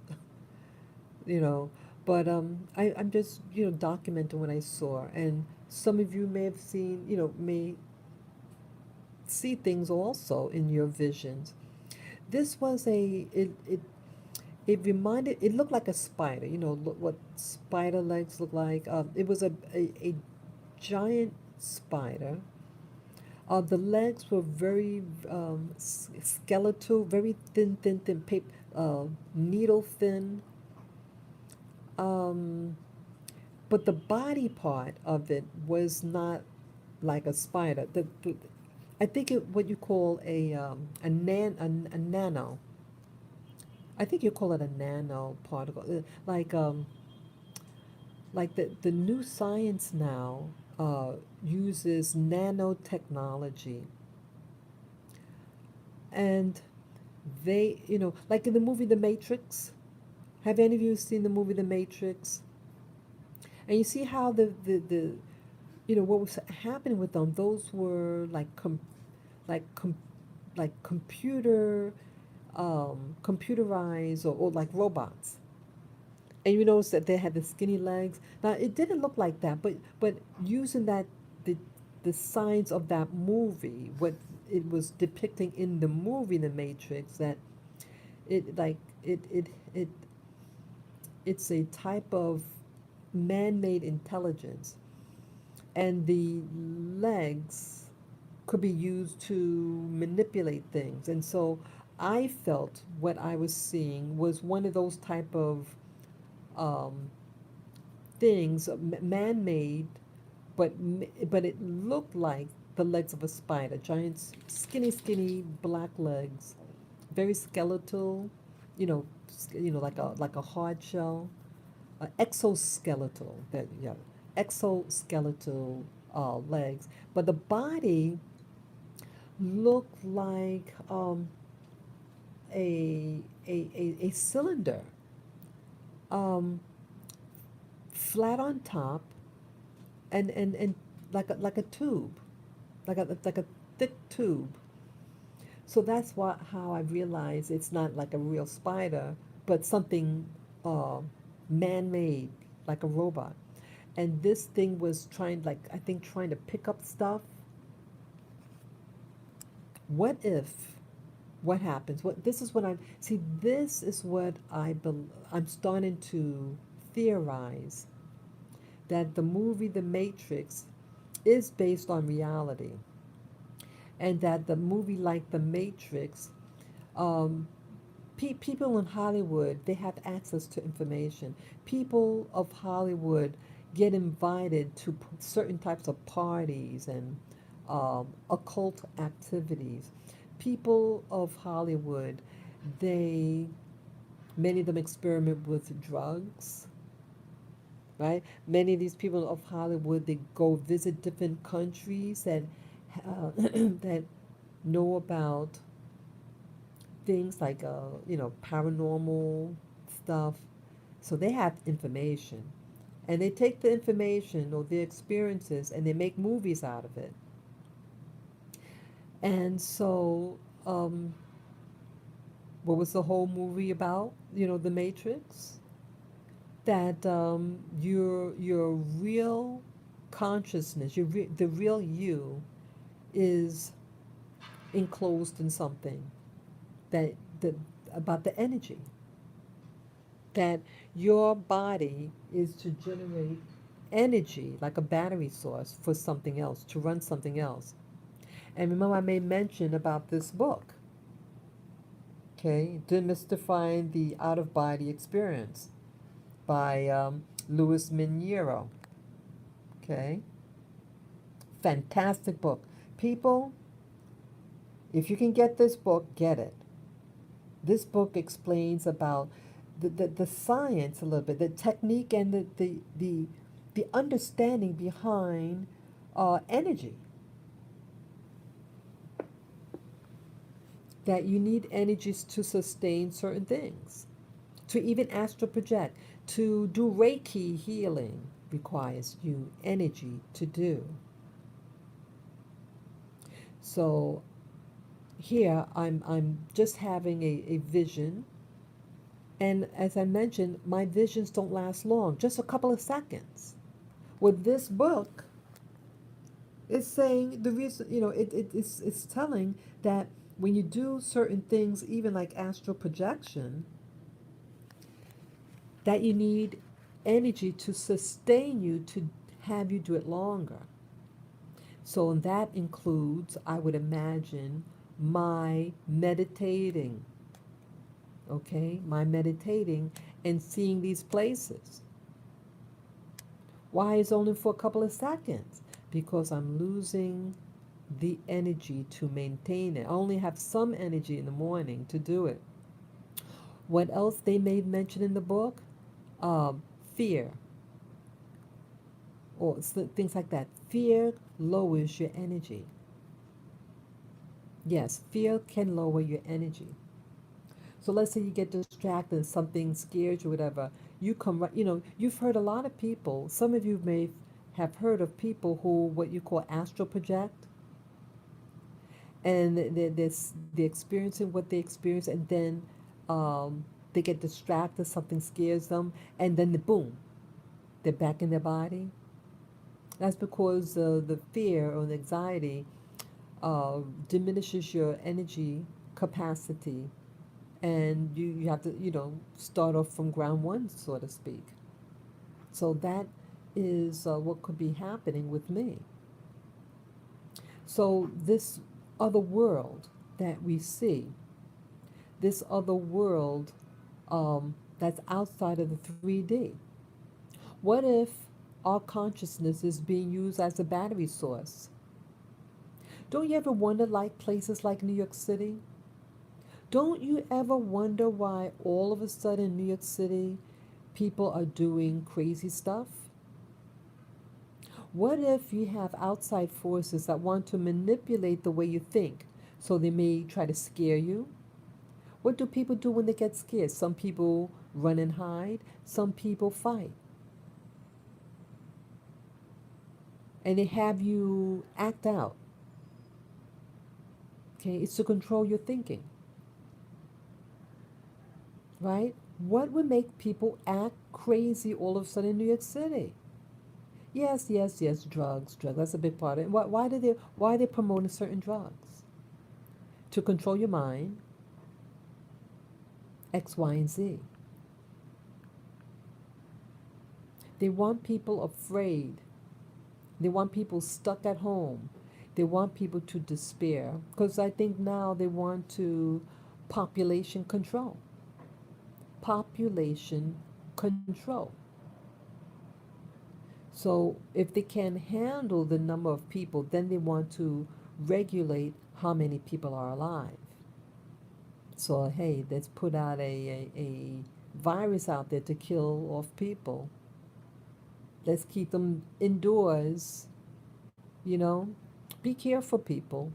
you know but I'm just documenting what I saw, and some of you may have seen, may see things also in your visions. This was it reminded, it looked like a spider, look what spider legs look like. It was a giant spider. The legs were very skeletal, very thin, thin, thin, paper, needle thin. Um, but the body part of it was not like a spider. I think it what you call a nano. I think you call it a nano particle. Like the new science now uses nanotechnology, and they, like in the movie The Matrix. Have any of you seen the movie The Matrix? And you see how what was happening with them? Those were like com, like computerized or like robots. And you notice that they had the skinny legs. Now it didn't look like that, but using the the signs of that movie, what it was depicting in the movie The Matrix, that it like it it's a type of man-made intelligence, and the legs could be used to manipulate things. And so I felt what I was seeing was one of those type of um, things, man-made, but it looked like the legs of a spider, giant, skinny, black legs, very skeletal, like a hard shell, exoskeletal. That yeah, exoskeletal legs, but the body looked like a cylinder, um, flat on top, and like a tube, like a thick tube. So that's how I realized it's not like a real spider, but something uh, man-made, like a robot. And this thing was trying, like I think, trying to pick up stuff. What if? What happens? What this is what I'm see. This is what I'm starting to theorize, that the movie The Matrix is based on reality, and that the movie, like The Matrix, um, people in Hollywood, they have access to information. People of Hollywood get invited to certain types of parties and occult activities. People of Hollywood, they many of them experiment with drugs, right? Many of these people of Hollywood, they go visit different countries that that know about things like paranormal stuff. So they have information, and they take the information or their experiences and they make movies out of it. And so, what was the whole movie about? The Matrix. That your real consciousness, the real you, is enclosed in something, that the about the energy, that your body is to generate energy like a battery source for something else, to run something else. And remember, I made mention about this book, okay, Demystifying the Out of Body Experience by Louis Miniero. Okay, fantastic book. People, if you can get this book, get it. This book explains about the science a little bit, the technique, and the understanding behind energy. That you need energies to sustain certain things, to even astral project, to do Reiki healing requires you energy to do. So here I'm just having a vision, and as I mentioned, my visions don't last long, just a couple of seconds. With this book, it's saying the reason, it's telling that when you do certain things, even like astral projection, that you need energy to sustain you, to have you do it longer. So that includes, I would imagine, my meditating. okay, my meditating and seeing these places. Why is only for a couple of seconds? Because I'm losing the energy to maintain it. I only have some energy in the morning to do it. What else they may mention in the book? Um, Fear or things like that. Fear lowers your energy. Yes, fear can lower your energy. So let's say you get distracted and something scares you, whatever. You come right, you've heard a lot of people, some of you may have heard of people who, what you call astral project, and they're experiencing what they experience, and then they get distracted, something scares them, and then boom, they're back in their body. That's because the fear or the anxiety diminishes your energy capacity, and you have to start off from ground one, so to speak. So that is what could be happening with me. So this other world that we see, this other world that's outside of the 3D, what if our consciousness is being used as a battery source? Don't you ever wonder, like places like New York City? Don't you ever wonder why all of a sudden in New York City people are doing crazy stuff? What if you have outside forces that want to manipulate the way you think? So they may try to scare you. What do people do when they get scared? Some people run and hide, some people fight. And they have you act out. Okay, it's to control your thinking, right? What would make people act crazy all of a sudden in New York City? Yes, yes, yes, drugs. That's a big part of it. Why are they promoting certain drugs? To control your mind, X, Y, and Z. They want people afraid. They want people stuck at home. They want people to despair. Because I think now they want to population control. Population control. So if they can't handle the number of people, then they want to regulate how many people are alive. So hey, let's put out a virus out there to kill off people. Let's keep them indoors, you know. Be careful, people.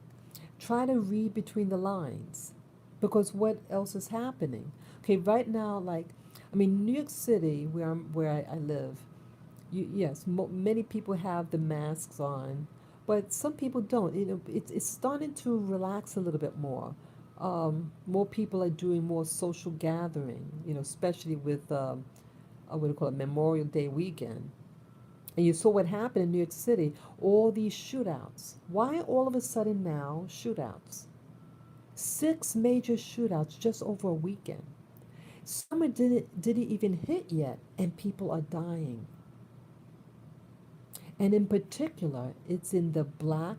Try to read between the lines. Because what else is happening? Okay, right now, like, I mean, New York City, where I live, yes, many people have the masks on, but some people don't. It's starting to relax a little bit more. More people are doing more social gathering, especially with what do you call it, Memorial Day weekend. And you saw what happened in New York City, all these shootouts. Why all of a sudden now shootouts? Six major shootouts just over a weekend. Summer didn't even hit yet, and people are dying. And in particular, it's in the black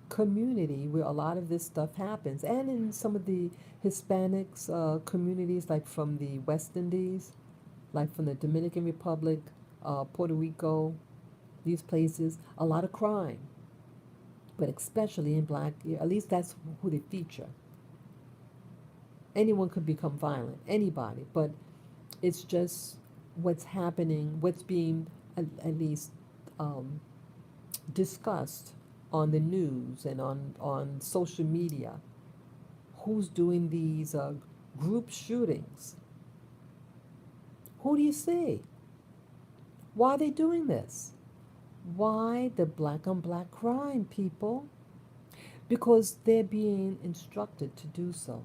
community where a lot of this stuff happens, and in some of the Hispanics communities, like from the West Indies, like from the Dominican Republic, Puerto Rico, these places, a lot of crime. But especially in black, at least that's who they feature. Anyone could become violent, anybody, but it's just what's happening, what's being at least um, discussed on the news and on social media. Who's doing these group shootings? Who do you see? Why are they doing this? Why the black on black crime, people? Because they're being instructed to do so.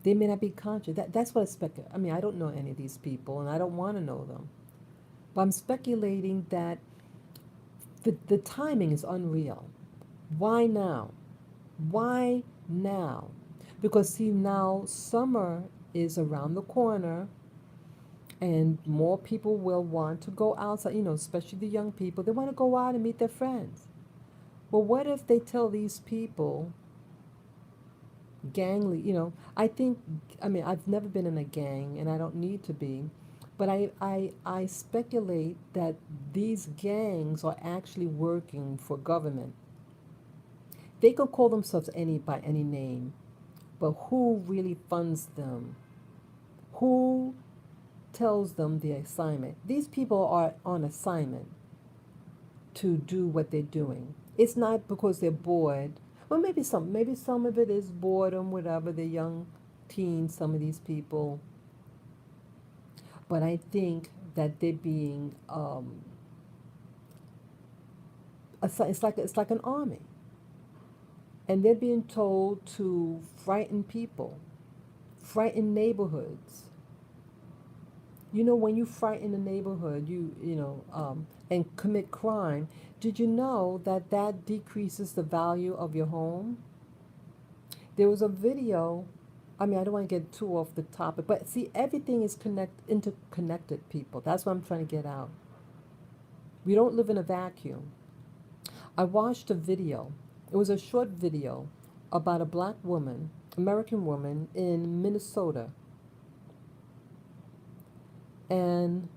They may not be conscious. That's what I speculate. I mean, I don't know any of these people, and I don't want to know them. But I'm speculating that the timing is unreal. Why now? Why now? Because, see, now summer is around the corner, and more people will want to go outside, especially the young people. They want to go out and meet their friends. Well, what if they tell these people I think, I mean, I've never been in a gang and I don't need to be, but I speculate that these gangs are actually working for government. They could call themselves by any name, but who really funds them? Who tells them the assignment? These people are on assignment to do what they're doing. It's not because they're bored. Well, maybe some of it is boredom, whatever. They're young teens, some of these people. But I think that they're being, it's like an army, and they're being told to frighten people, frighten neighborhoods. When you frighten a neighborhood, and commit crime, did you know that that decreases the value of your home? There was a video. I mean, I don't want to get too off the topic, but see, everything is interconnected, people. That's what I'm trying to get out. We don't live in a vacuum. I watched a video. It was a short video about a black woman, American woman in Minnesota, and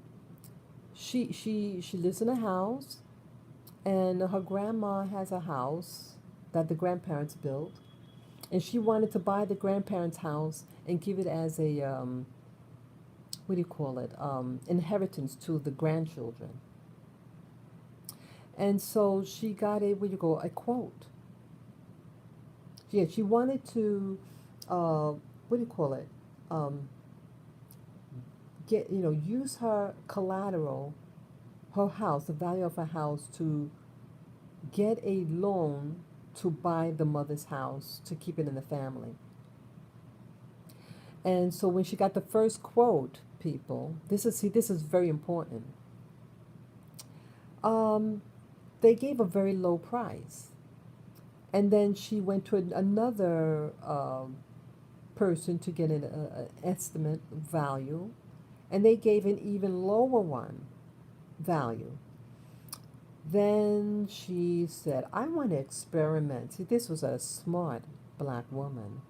she lives in a house, and her grandma has a house that the grandparents built, and she wanted to buy the grandparents' house and give it as a what do you call it, inheritance to the grandchildren. And so she got a quote. Yeah, she wanted to, what do you call it, um, use her collateral, her house, the value of her house, to get a loan to buy the mother's house to keep it in the family. And so when she got the first quote, people, this is very important. Um, they gave a very low price, and then she went to another person to get an estimate value, and they gave an even lower one value. Then she said, I want to experiment. See, this was a smart black woman.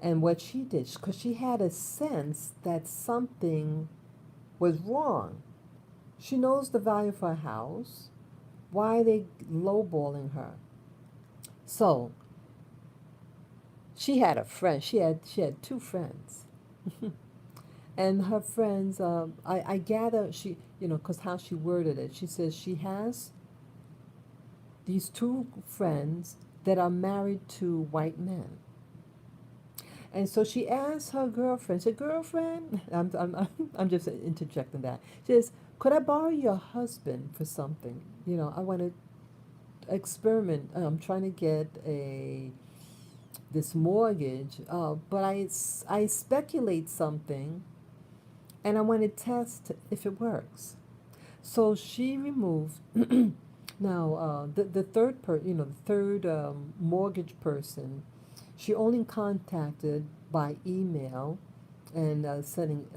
And what she did, because she had a sense that something was wrong. She knows the value of her house. Why are they lowballing her? So she had a friend. She had two friends, and her friends. I gather because how she worded it. She says she has these two friends that are married to white men. And so she asked her girlfriend, she said, girlfriend, I'm just interjecting that. She says, could I borrow your husband for something? I want to experiment. I'm trying to get this mortgage, but I speculate something, and I want to test if it works. So she removed. Now, the third mortgage person, she only contacted by email and sending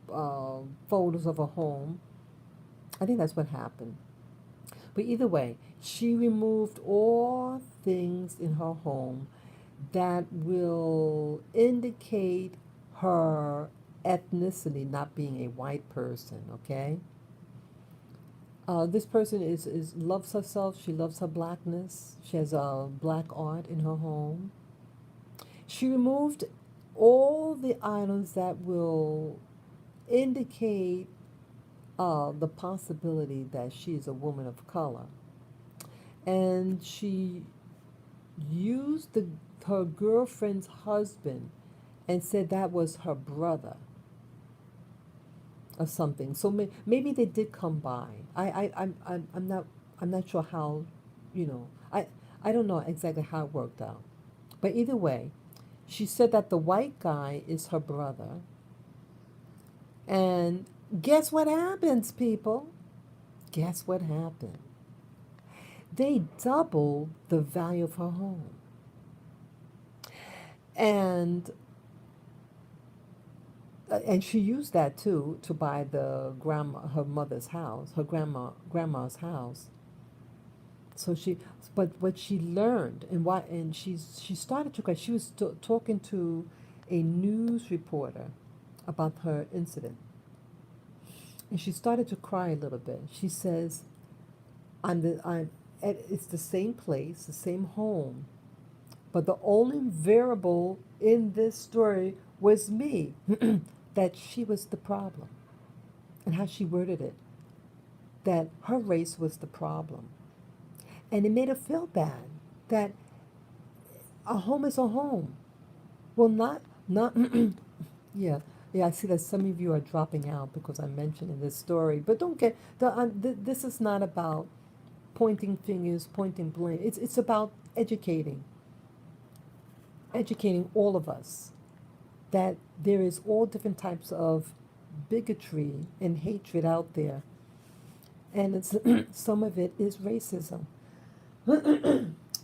photos of a home. I think that's what happened. But either way, she removed all things in her home that will indicate her ethnicity, not being a white person, okay? This person is loves herself. She loves her blackness. She has black art in her home. She removed all the items that will indicate the possibility that she is a woman of color. And she used her girlfriend's husband and said that was her brother or something. So maybe they did come by. I'm not sure how, you know, I, I don't know exactly how it worked out. But either way, she said that the white guy is her brother. And guess what happens, people? Guess what happened? They doubled the value of her home. And and she used that too to buy her mother's house, her grandma's house. So but what she learned and why, and she started to cry. She was talking to a news reporter about her incident, and she started to cry a little bit. She says, I'm it's the same place, the same home, but the only variable in this story was me, that she was the problem, and how she worded it, that her race was the problem. And it made her feel bad that a home is a home. Well, not, yeah, yeah. I see that some of you are dropping out because I'm mentioning this story, but don't get this is not about pointing fingers, pointing blame. It's about educating all of us that there is all different types of bigotry and hatred out there, and it's some of it is racism.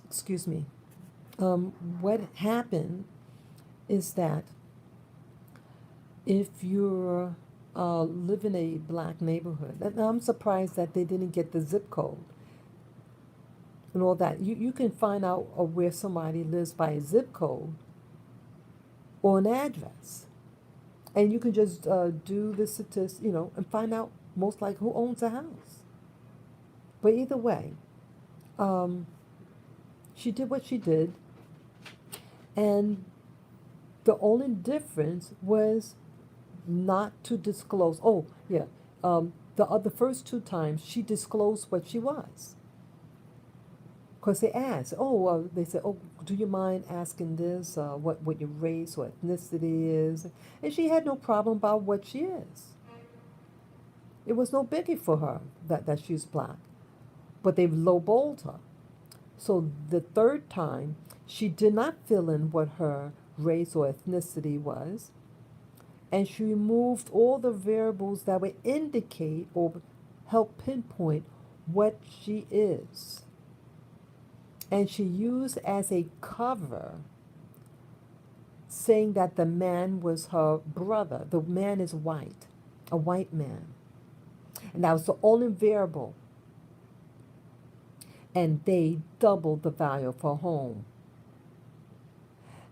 Excuse me. What happened is that if you're live in a black neighborhood, and I'm surprised that they didn't get the zip code and all that. You can find out where somebody lives by a zip code or an address, and you can just do the statistics, and find out most like who owns a house. But either way, um, she did what she did, and the only difference was not to disclose. Oh, yeah. The first two times she disclosed what she was. Because they asked, they said, oh, do you mind asking this, what your race or ethnicity is? And she had no problem about what she is. It was no biggie for her that she's black. But they lowballed her. So the third time, she did not fill in what her race or ethnicity was, and she removed all the variables that would indicate or help pinpoint what she is. And she used as a cover saying that the man was her brother. The man is white, a white man. And that was the only variable. And they doubled the value of her home.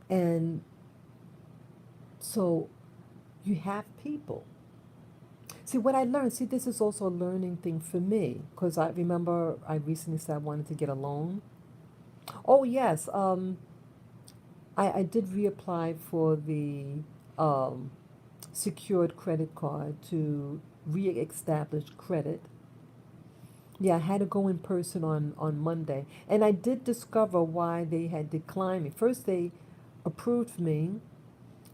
And so you have people. See, what I learned, this is also a learning thing for me, because I remember I recently said I wanted to get a loan. Oh, yes, I did reapply for the um, secured credit card to reestablish credit. Yeah, I had to go in person on Monday. And I did discover why they had declined me. First, they approved me.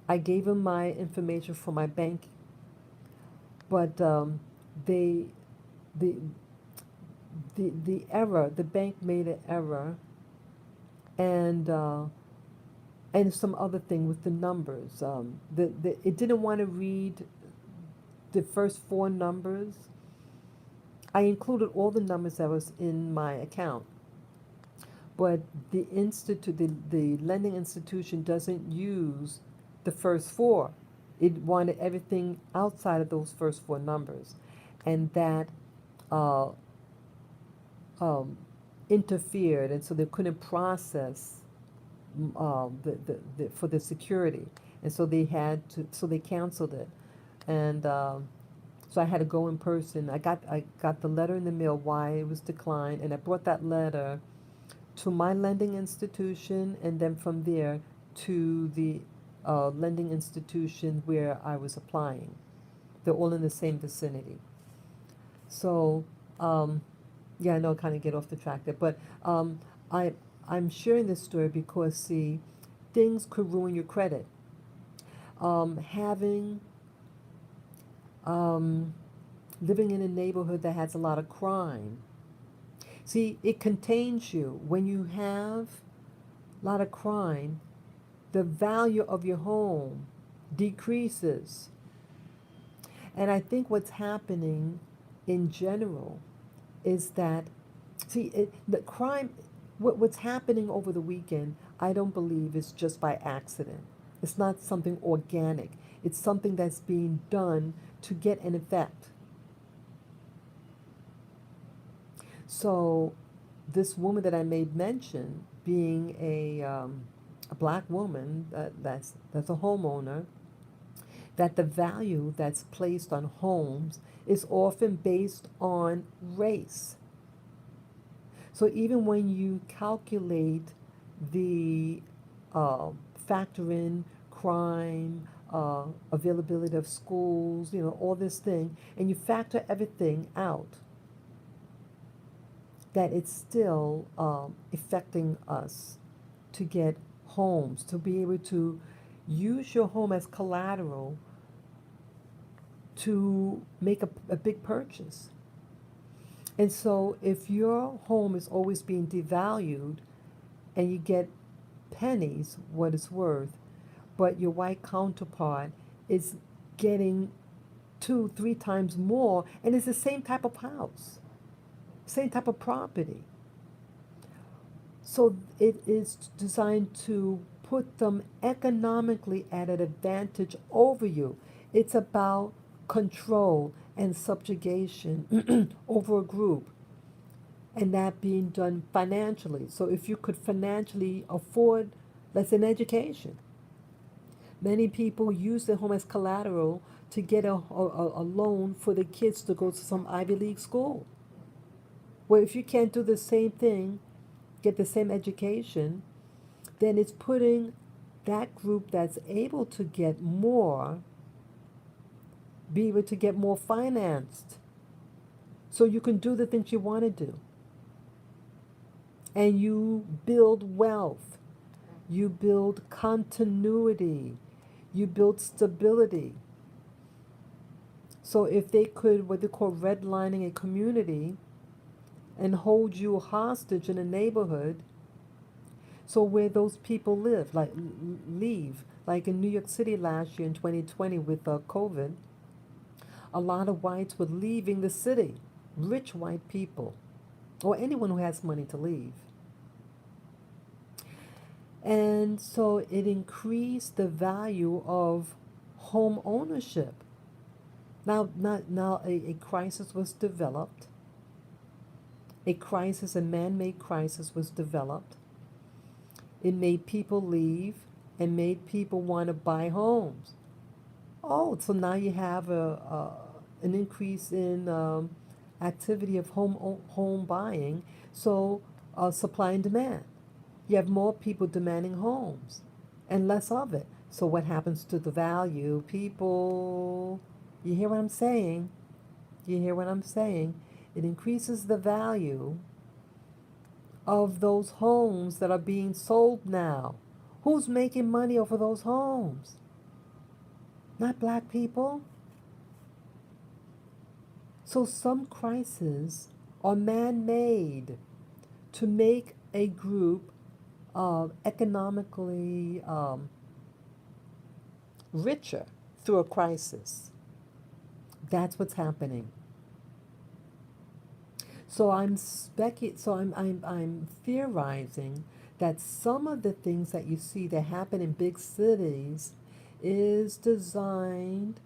I gave them my information for my bank, but they, the, the error, the bank made an error, and some other thing with the numbers. It didn't want to read the first four numbers. I included all the numbers that was in my account, but the lending institution doesn't use the first four. It wanted everything outside of those first four numbers, and that uh, um, interfered, and so they couldn't process for the security, and so they canceled it, and so I had to go in person. I got the letter in the mail why it was declined, and I brought that letter to my lending institution, and then from there to the lending institution where I was applying. They're all in the same vicinity. So, yeah, I know I kind of get off the track there, but I I'm sharing this story because see, things could ruin your credit. Having um, living in a neighborhood that has a lot of crime. See, it contains you. When you have a lot of crime, the value of your home decreases. And I think what's happening in general is that, see, the crime, what's happening over the weekend, I don't believe is just by accident. It's not something organic. It's something that's being done to get an effect. So this woman that I made mention, being a black woman, that's a homeowner, that the value that's placed on homes is often based on race. So even when you calculate the uh, factor in crime, availability of schools, all this thing, and you factor everything out, that it's still affecting us to get homes, to be able to use your home as collateral to make a big purchase. And so if your home is always being devalued and you get pennies what it's worth, but your white counterpart is getting 2, 3 times more, and it's the same type of house, same type of property. So it is designed to put them economically at an advantage over you. It's about control and subjugation over a group, and that being done financially. So if you could financially afford, let's say, an education, many people use their home as collateral to get a loan for the kids to go to some Ivy League school. Well, if you can't do the same thing, get the same education, then it's putting that group that's able to get more, be able to get more financed so you can do the things you want to do. And you build wealth, you build continuity, you build stability. So if they could, what they call redlining a community, and hold you hostage in a neighborhood, so where those people live, like leave, like in New York City last year in 2020 with COVID, a lot of whites were leaving the city, rich white people, or anyone who has money to leave. And so it increased the value of home ownership. Now a crisis was developed. A man-made crisis was developed. It made people leave and made people want to buy homes. Oh, so now you have an increase in activity of home buying. So supply and demand. You have more people demanding homes and less of it. So what happens to the value? People, you hear what I'm saying? You hear what I'm saying? It increases the value of those homes that are being sold now. Who's making money off of those homes? Not black people. So some crises are man-made to make a group economically richer through a crisis. That's what's happening. So I'm theorizing that some of the things that you see that happen in big cities is designed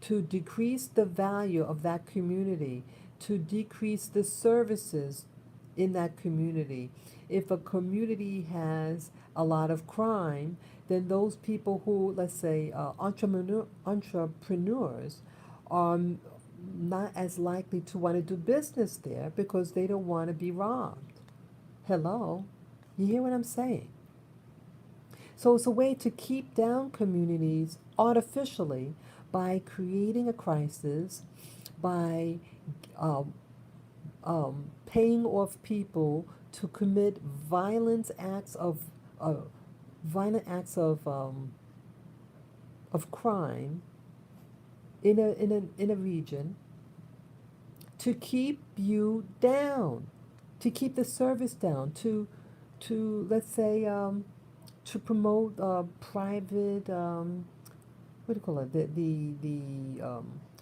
to decrease the value of that community, to decrease the services in that community. If a community has a lot of crime, then those people who, let's say, entrepreneurs, are not as likely to want to do business there because they don't want to be robbed. Hello? You hear what I'm saying? So it's a way to keep down communities artificially by creating a crisis, by um, paying off people to commit uh, violent acts of crime in a region to keep you down, to keep the service down, to let's say to promote private what do you call it? The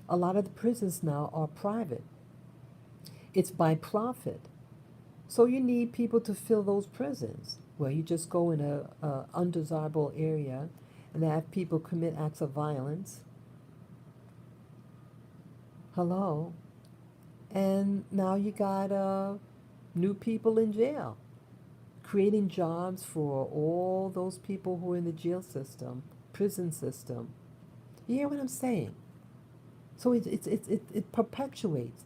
a lot of the prisons now are private. It's by profit. So you need people to fill those prisons. Well, you just go in a undesirable area and have people commit acts of violence. Hello. And now you got new people in jail, creating jobs for all those people who are in the jail system, prison system. You hear what I'm saying? So it perpetuates.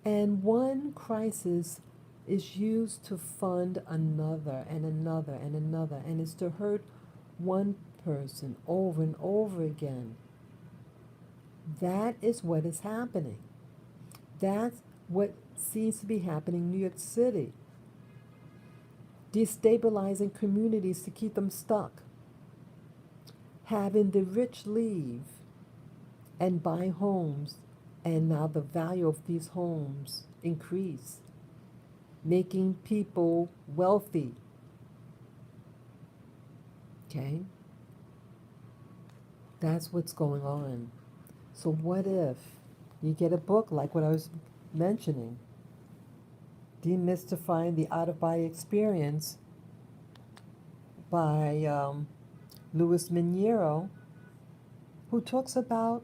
And one crisis is used to fund another and another and another, and it's to hurt one person over and over again. That is what is happening. That's what seems to be happening in New York City. Destabilizing communities to keep them stuck. Having the rich leave and buy homes, and now the value of these homes increase, making people wealthy. Okay? That's what's going on. So what if you get a book like what I was mentioning, Demystifying the Out-of-Body Experience by Louis Miniero, who talks about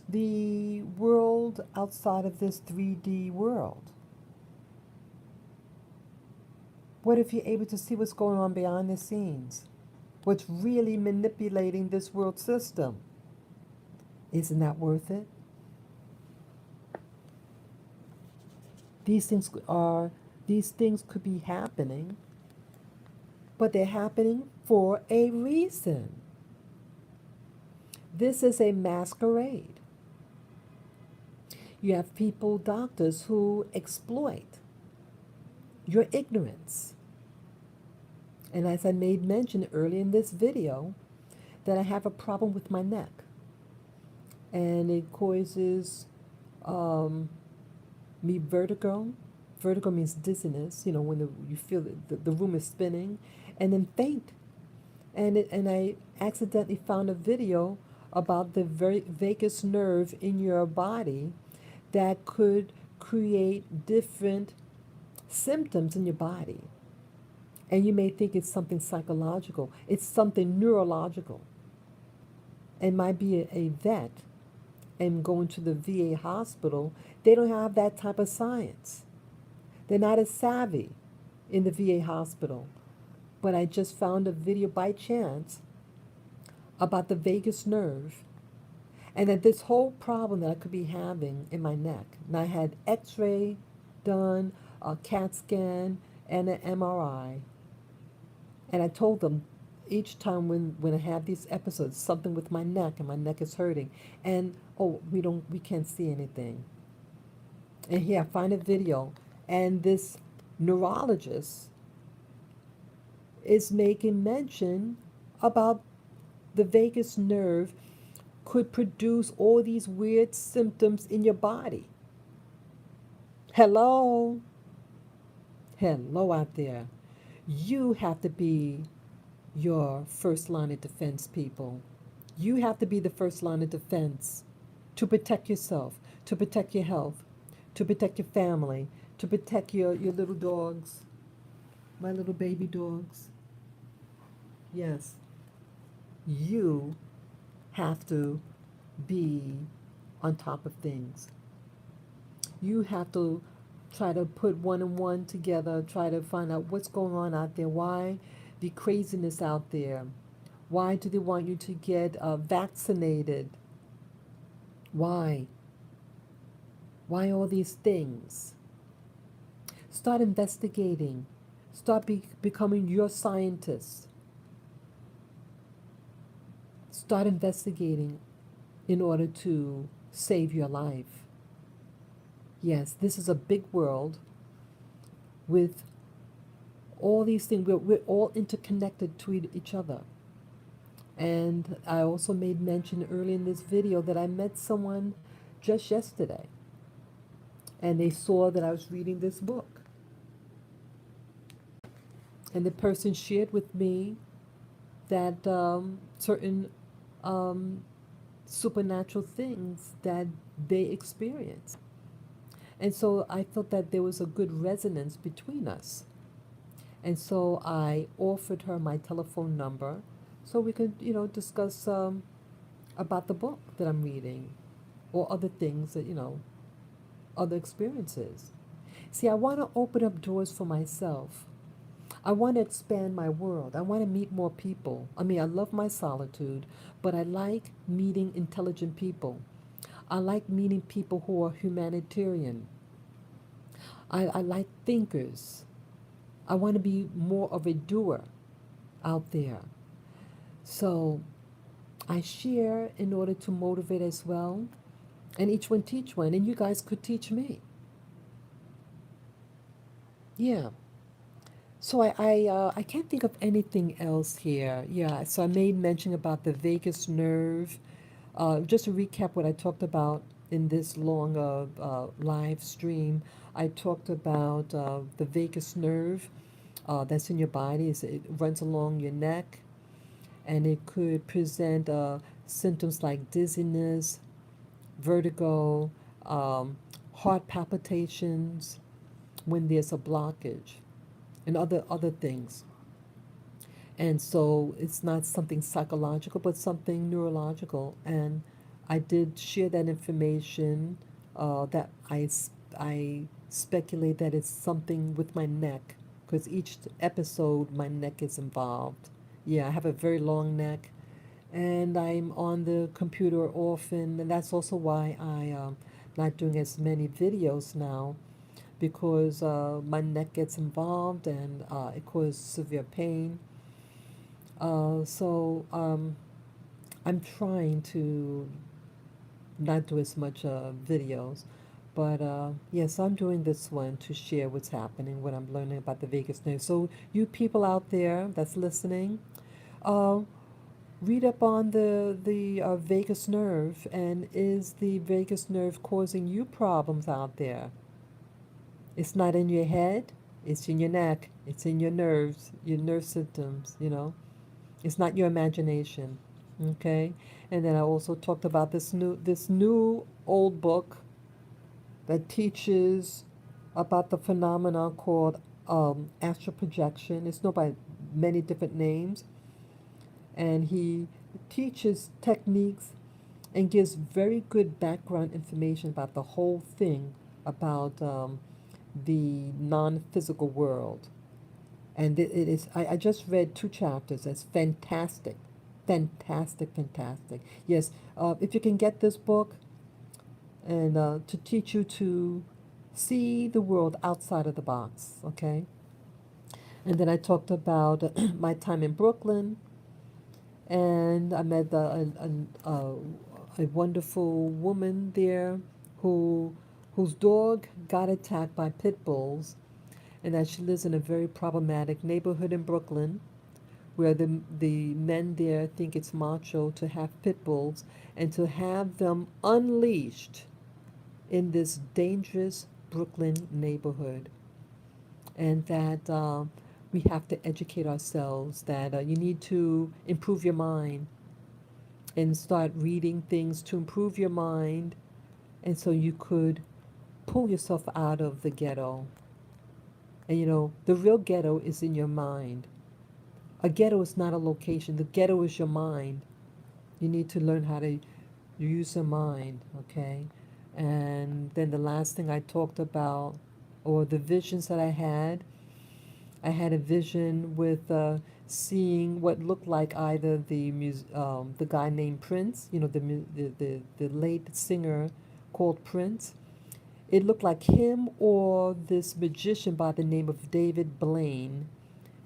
the world outside of this 3D world. What if you're able to see what's going on behind the scenes? What's really manipulating this world system? Isn't that worth it? These things could be happening, but they're happening for a reason. This is a masquerade. You have people, doctors, who exploit your ignorance. And as I made mention earlier in this video, that I have a problem with my neck. And it causes me vertigo. Vertigo means dizziness, you know, when you feel the room is spinning, and then faint. And I accidentally found a video about the vagus nerve in your body that could create different symptoms in your body. And you may think it's something psychological. It's something neurological. It might be a vet and going to the VA hospital. They don't have that type of science. They're not as savvy in the VA hospital. But I just found a video by chance about the vagus nerve, and that this whole problem that I could be having in my neck. And I had x-ray done, a CAT scan, and an MRI. And I told them each time when I have these episodes, something with my neck and my neck is hurting. And we can't see anything. And here I find a video, and this neurologist is making mention about the vagus nerve could produce all these weird symptoms in your body. Hello? Hello out there. You have to be your first line of defense, people. You have to be the first line of defense to protect yourself, to protect your health, to protect your family, to protect your little dogs, my little baby dogs. Yes, you have to be on top of things. You have to try to put one and one together, try to find out what's going on out there, why the craziness out there. Why do they want you to get vaccinated? Why? Why all these things? Start investigating. Start becoming your scientist. Start investigating in order to save your life. Yes, this is a big world with all these things. We're all interconnected to each other. And I also made mention early in this video that I met someone just yesterday. And they saw that I was reading this book. And the person shared with me that certain supernatural things that they experience. And so I felt that there was a good resonance between us. And so I offered her my telephone number so we could, discuss about the book that I'm reading or other things that, other experiences. See, I want to open up doors for myself. I want to expand my world. I want to meet more people. I mean, I love my solitude, but I like meeting intelligent people. I like meeting people who are humanitarian. I like thinkers. I want to be more of a doer out there. So I share in order to motivate as well, and each one teach one, and you guys could teach me. Yeah. So I can't think of anything else here. Yeah. So I made mention about the vagus nerve. Just to recap what I talked about in this long live stream, I talked about the vagus nerve that's in your body. It runs along your neck, and it could present symptoms like dizziness, vertigo, um, heart palpitations when there's a blockage, and other things. And so it's not something psychological, but something neurological. And I did share that information that I speculate that it's something with my neck, because each episode my neck is involved. Yeah, I have a very long neck, and I'm on the computer often, and that's also why I'm not doing as many videos now, because my neck gets involved and it causes severe pain. So I'm trying to not do as much videos, but yes, I'm doing this one to share what's happening, what I'm learning about the vagus nerve. So you people out there that's listening, uh, read up on the vagus nerve, and is the vagus nerve causing you problems out there? It's not in your head, it's in your neck, it's in your nerves, your nerve symptoms, you know. It's not your imagination. Okay? And then I also talked about this new old book that teaches about the phenomenon called astral projection. It's known by many different names, and he teaches techniques and gives very good background information about the whole thing about the non-physical world. And it is, I just read 2 chapters. It's fantastic. Fantastic, fantastic. Yes, if you can get this book, and to teach you to see the world outside of the box, okay? And then I talked about my time in Brooklyn, and I met a wonderful woman there who whose dog got attacked by pit bulls, and that she lives in a very problematic neighborhood in Brooklyn, where the men there think it's macho to have pit bulls and to have them unleashed in this dangerous Brooklyn neighborhood. And that we have to educate ourselves that you need to improve your mind and start reading things to improve your mind, and so you could pull yourself out of the ghetto. And you know, the real ghetto is in your mind. A ghetto is not a location, the ghetto is your mind. You need to learn how to use your mind, okay? And then the last thing I talked about, or the visions that I had a vision with seeing what looked like either the guy named Prince, you know, the late singer called Prince. It looked like him or this magician by the name of David Blaine.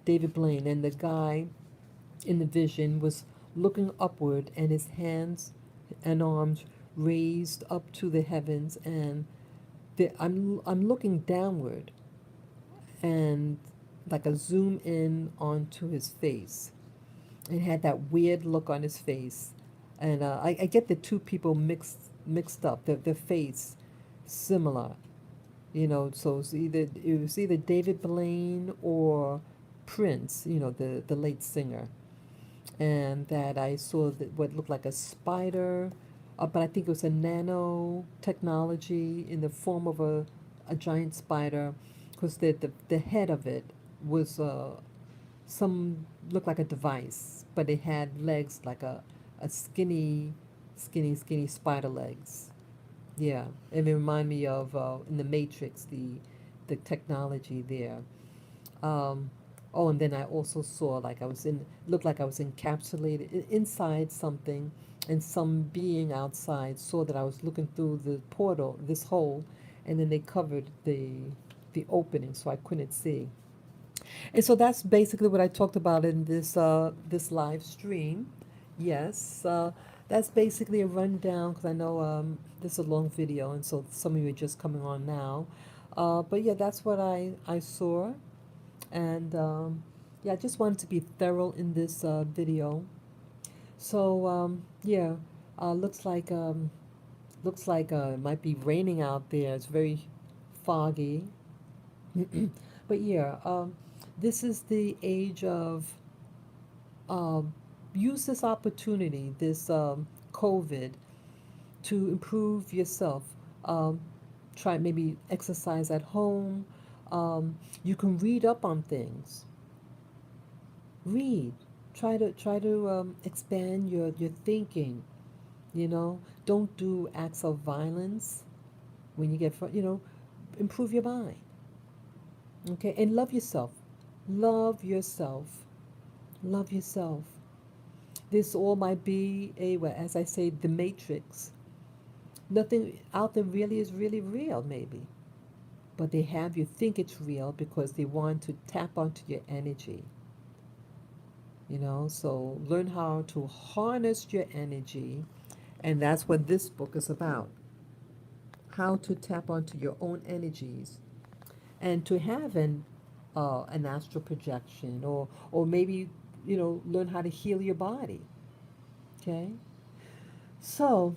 David Blaine, and the guy in the vision was looking upward, and his hands and arms raised up to the heavens, and I'm looking downward, and like a zoom in onto his face, and had that weird look on his face, and I get the two people mixed up, the face similar, you know. So it was either David Blaine or Prince, you know, the late singer, and that I saw what looked like a spider, but I think it was a nanotechnology in the form of a giant spider, because the head of it was some looked like a device, but it had legs like a skinny spider legs. Yeah, it reminded me of in the Matrix, the technology there. Um, oh, and then I also saw like I was in, looked like I was encapsulated inside something, and some being outside saw that I was looking through the portal, this hole, and then they covered the opening so I couldn't see. And so that's basically what I talked about in this live stream. Yes, that's basically a rundown because I know this is a long video, and so some of you are just coming on now. But yeah, that's what I saw, and yeah, I just wanted to be thorough in this video. So yeah, looks like it might be raining out there. It's very foggy. But yeah, this is the age of um, use this opportunity, this COVID, to improve yourself. Um, Try maybe exercise at home. You can read up on things. Read. Try to expand your thinking. You know, don't do acts of violence when you get improve your mind. Okay, and love yourself. Love yourself. Love yourself. This all might be well, as I say, the matrix. Nothing out there really is really real, maybe. But they have you think it's real because they want to tap onto your energy. So learn how to harness your energy. And that's what this book is about. How to tap onto your own energies and to have an astral projection, or maybe learn how to heal your body. Okay, so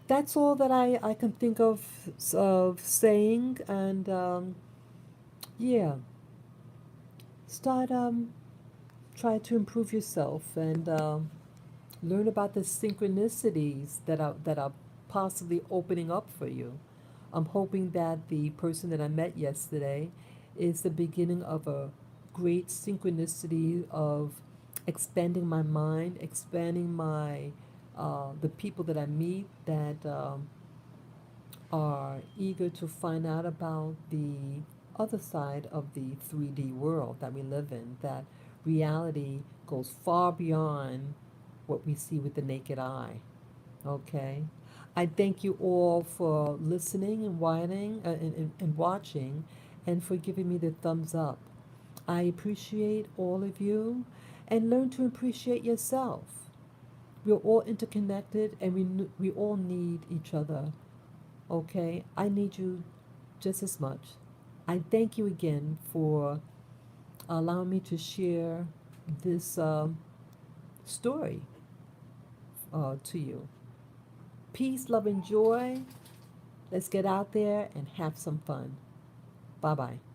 that's all that I can think of saying. And yeah, start try to improve yourself, and learn about the synchronicities that are possibly opening up for you. I'm hoping that the person that I met yesterday is the beginning of a great synchronicity of expanding my mind, expanding my the people that I meet that are eager to find out about the other side of the 3D world that we live in, that reality goes far beyond what we see with the naked eye. Okay? I thank you all for listening and and watching, and for giving me the thumbs up. I appreciate all of you, and learn to appreciate yourself. We're all interconnected, and we all need each other. Okay? I need you just as much. I thank you again for allowing me to share this story to you. Peace, love, and joy. Let's get out there and have some fun. Bye bye.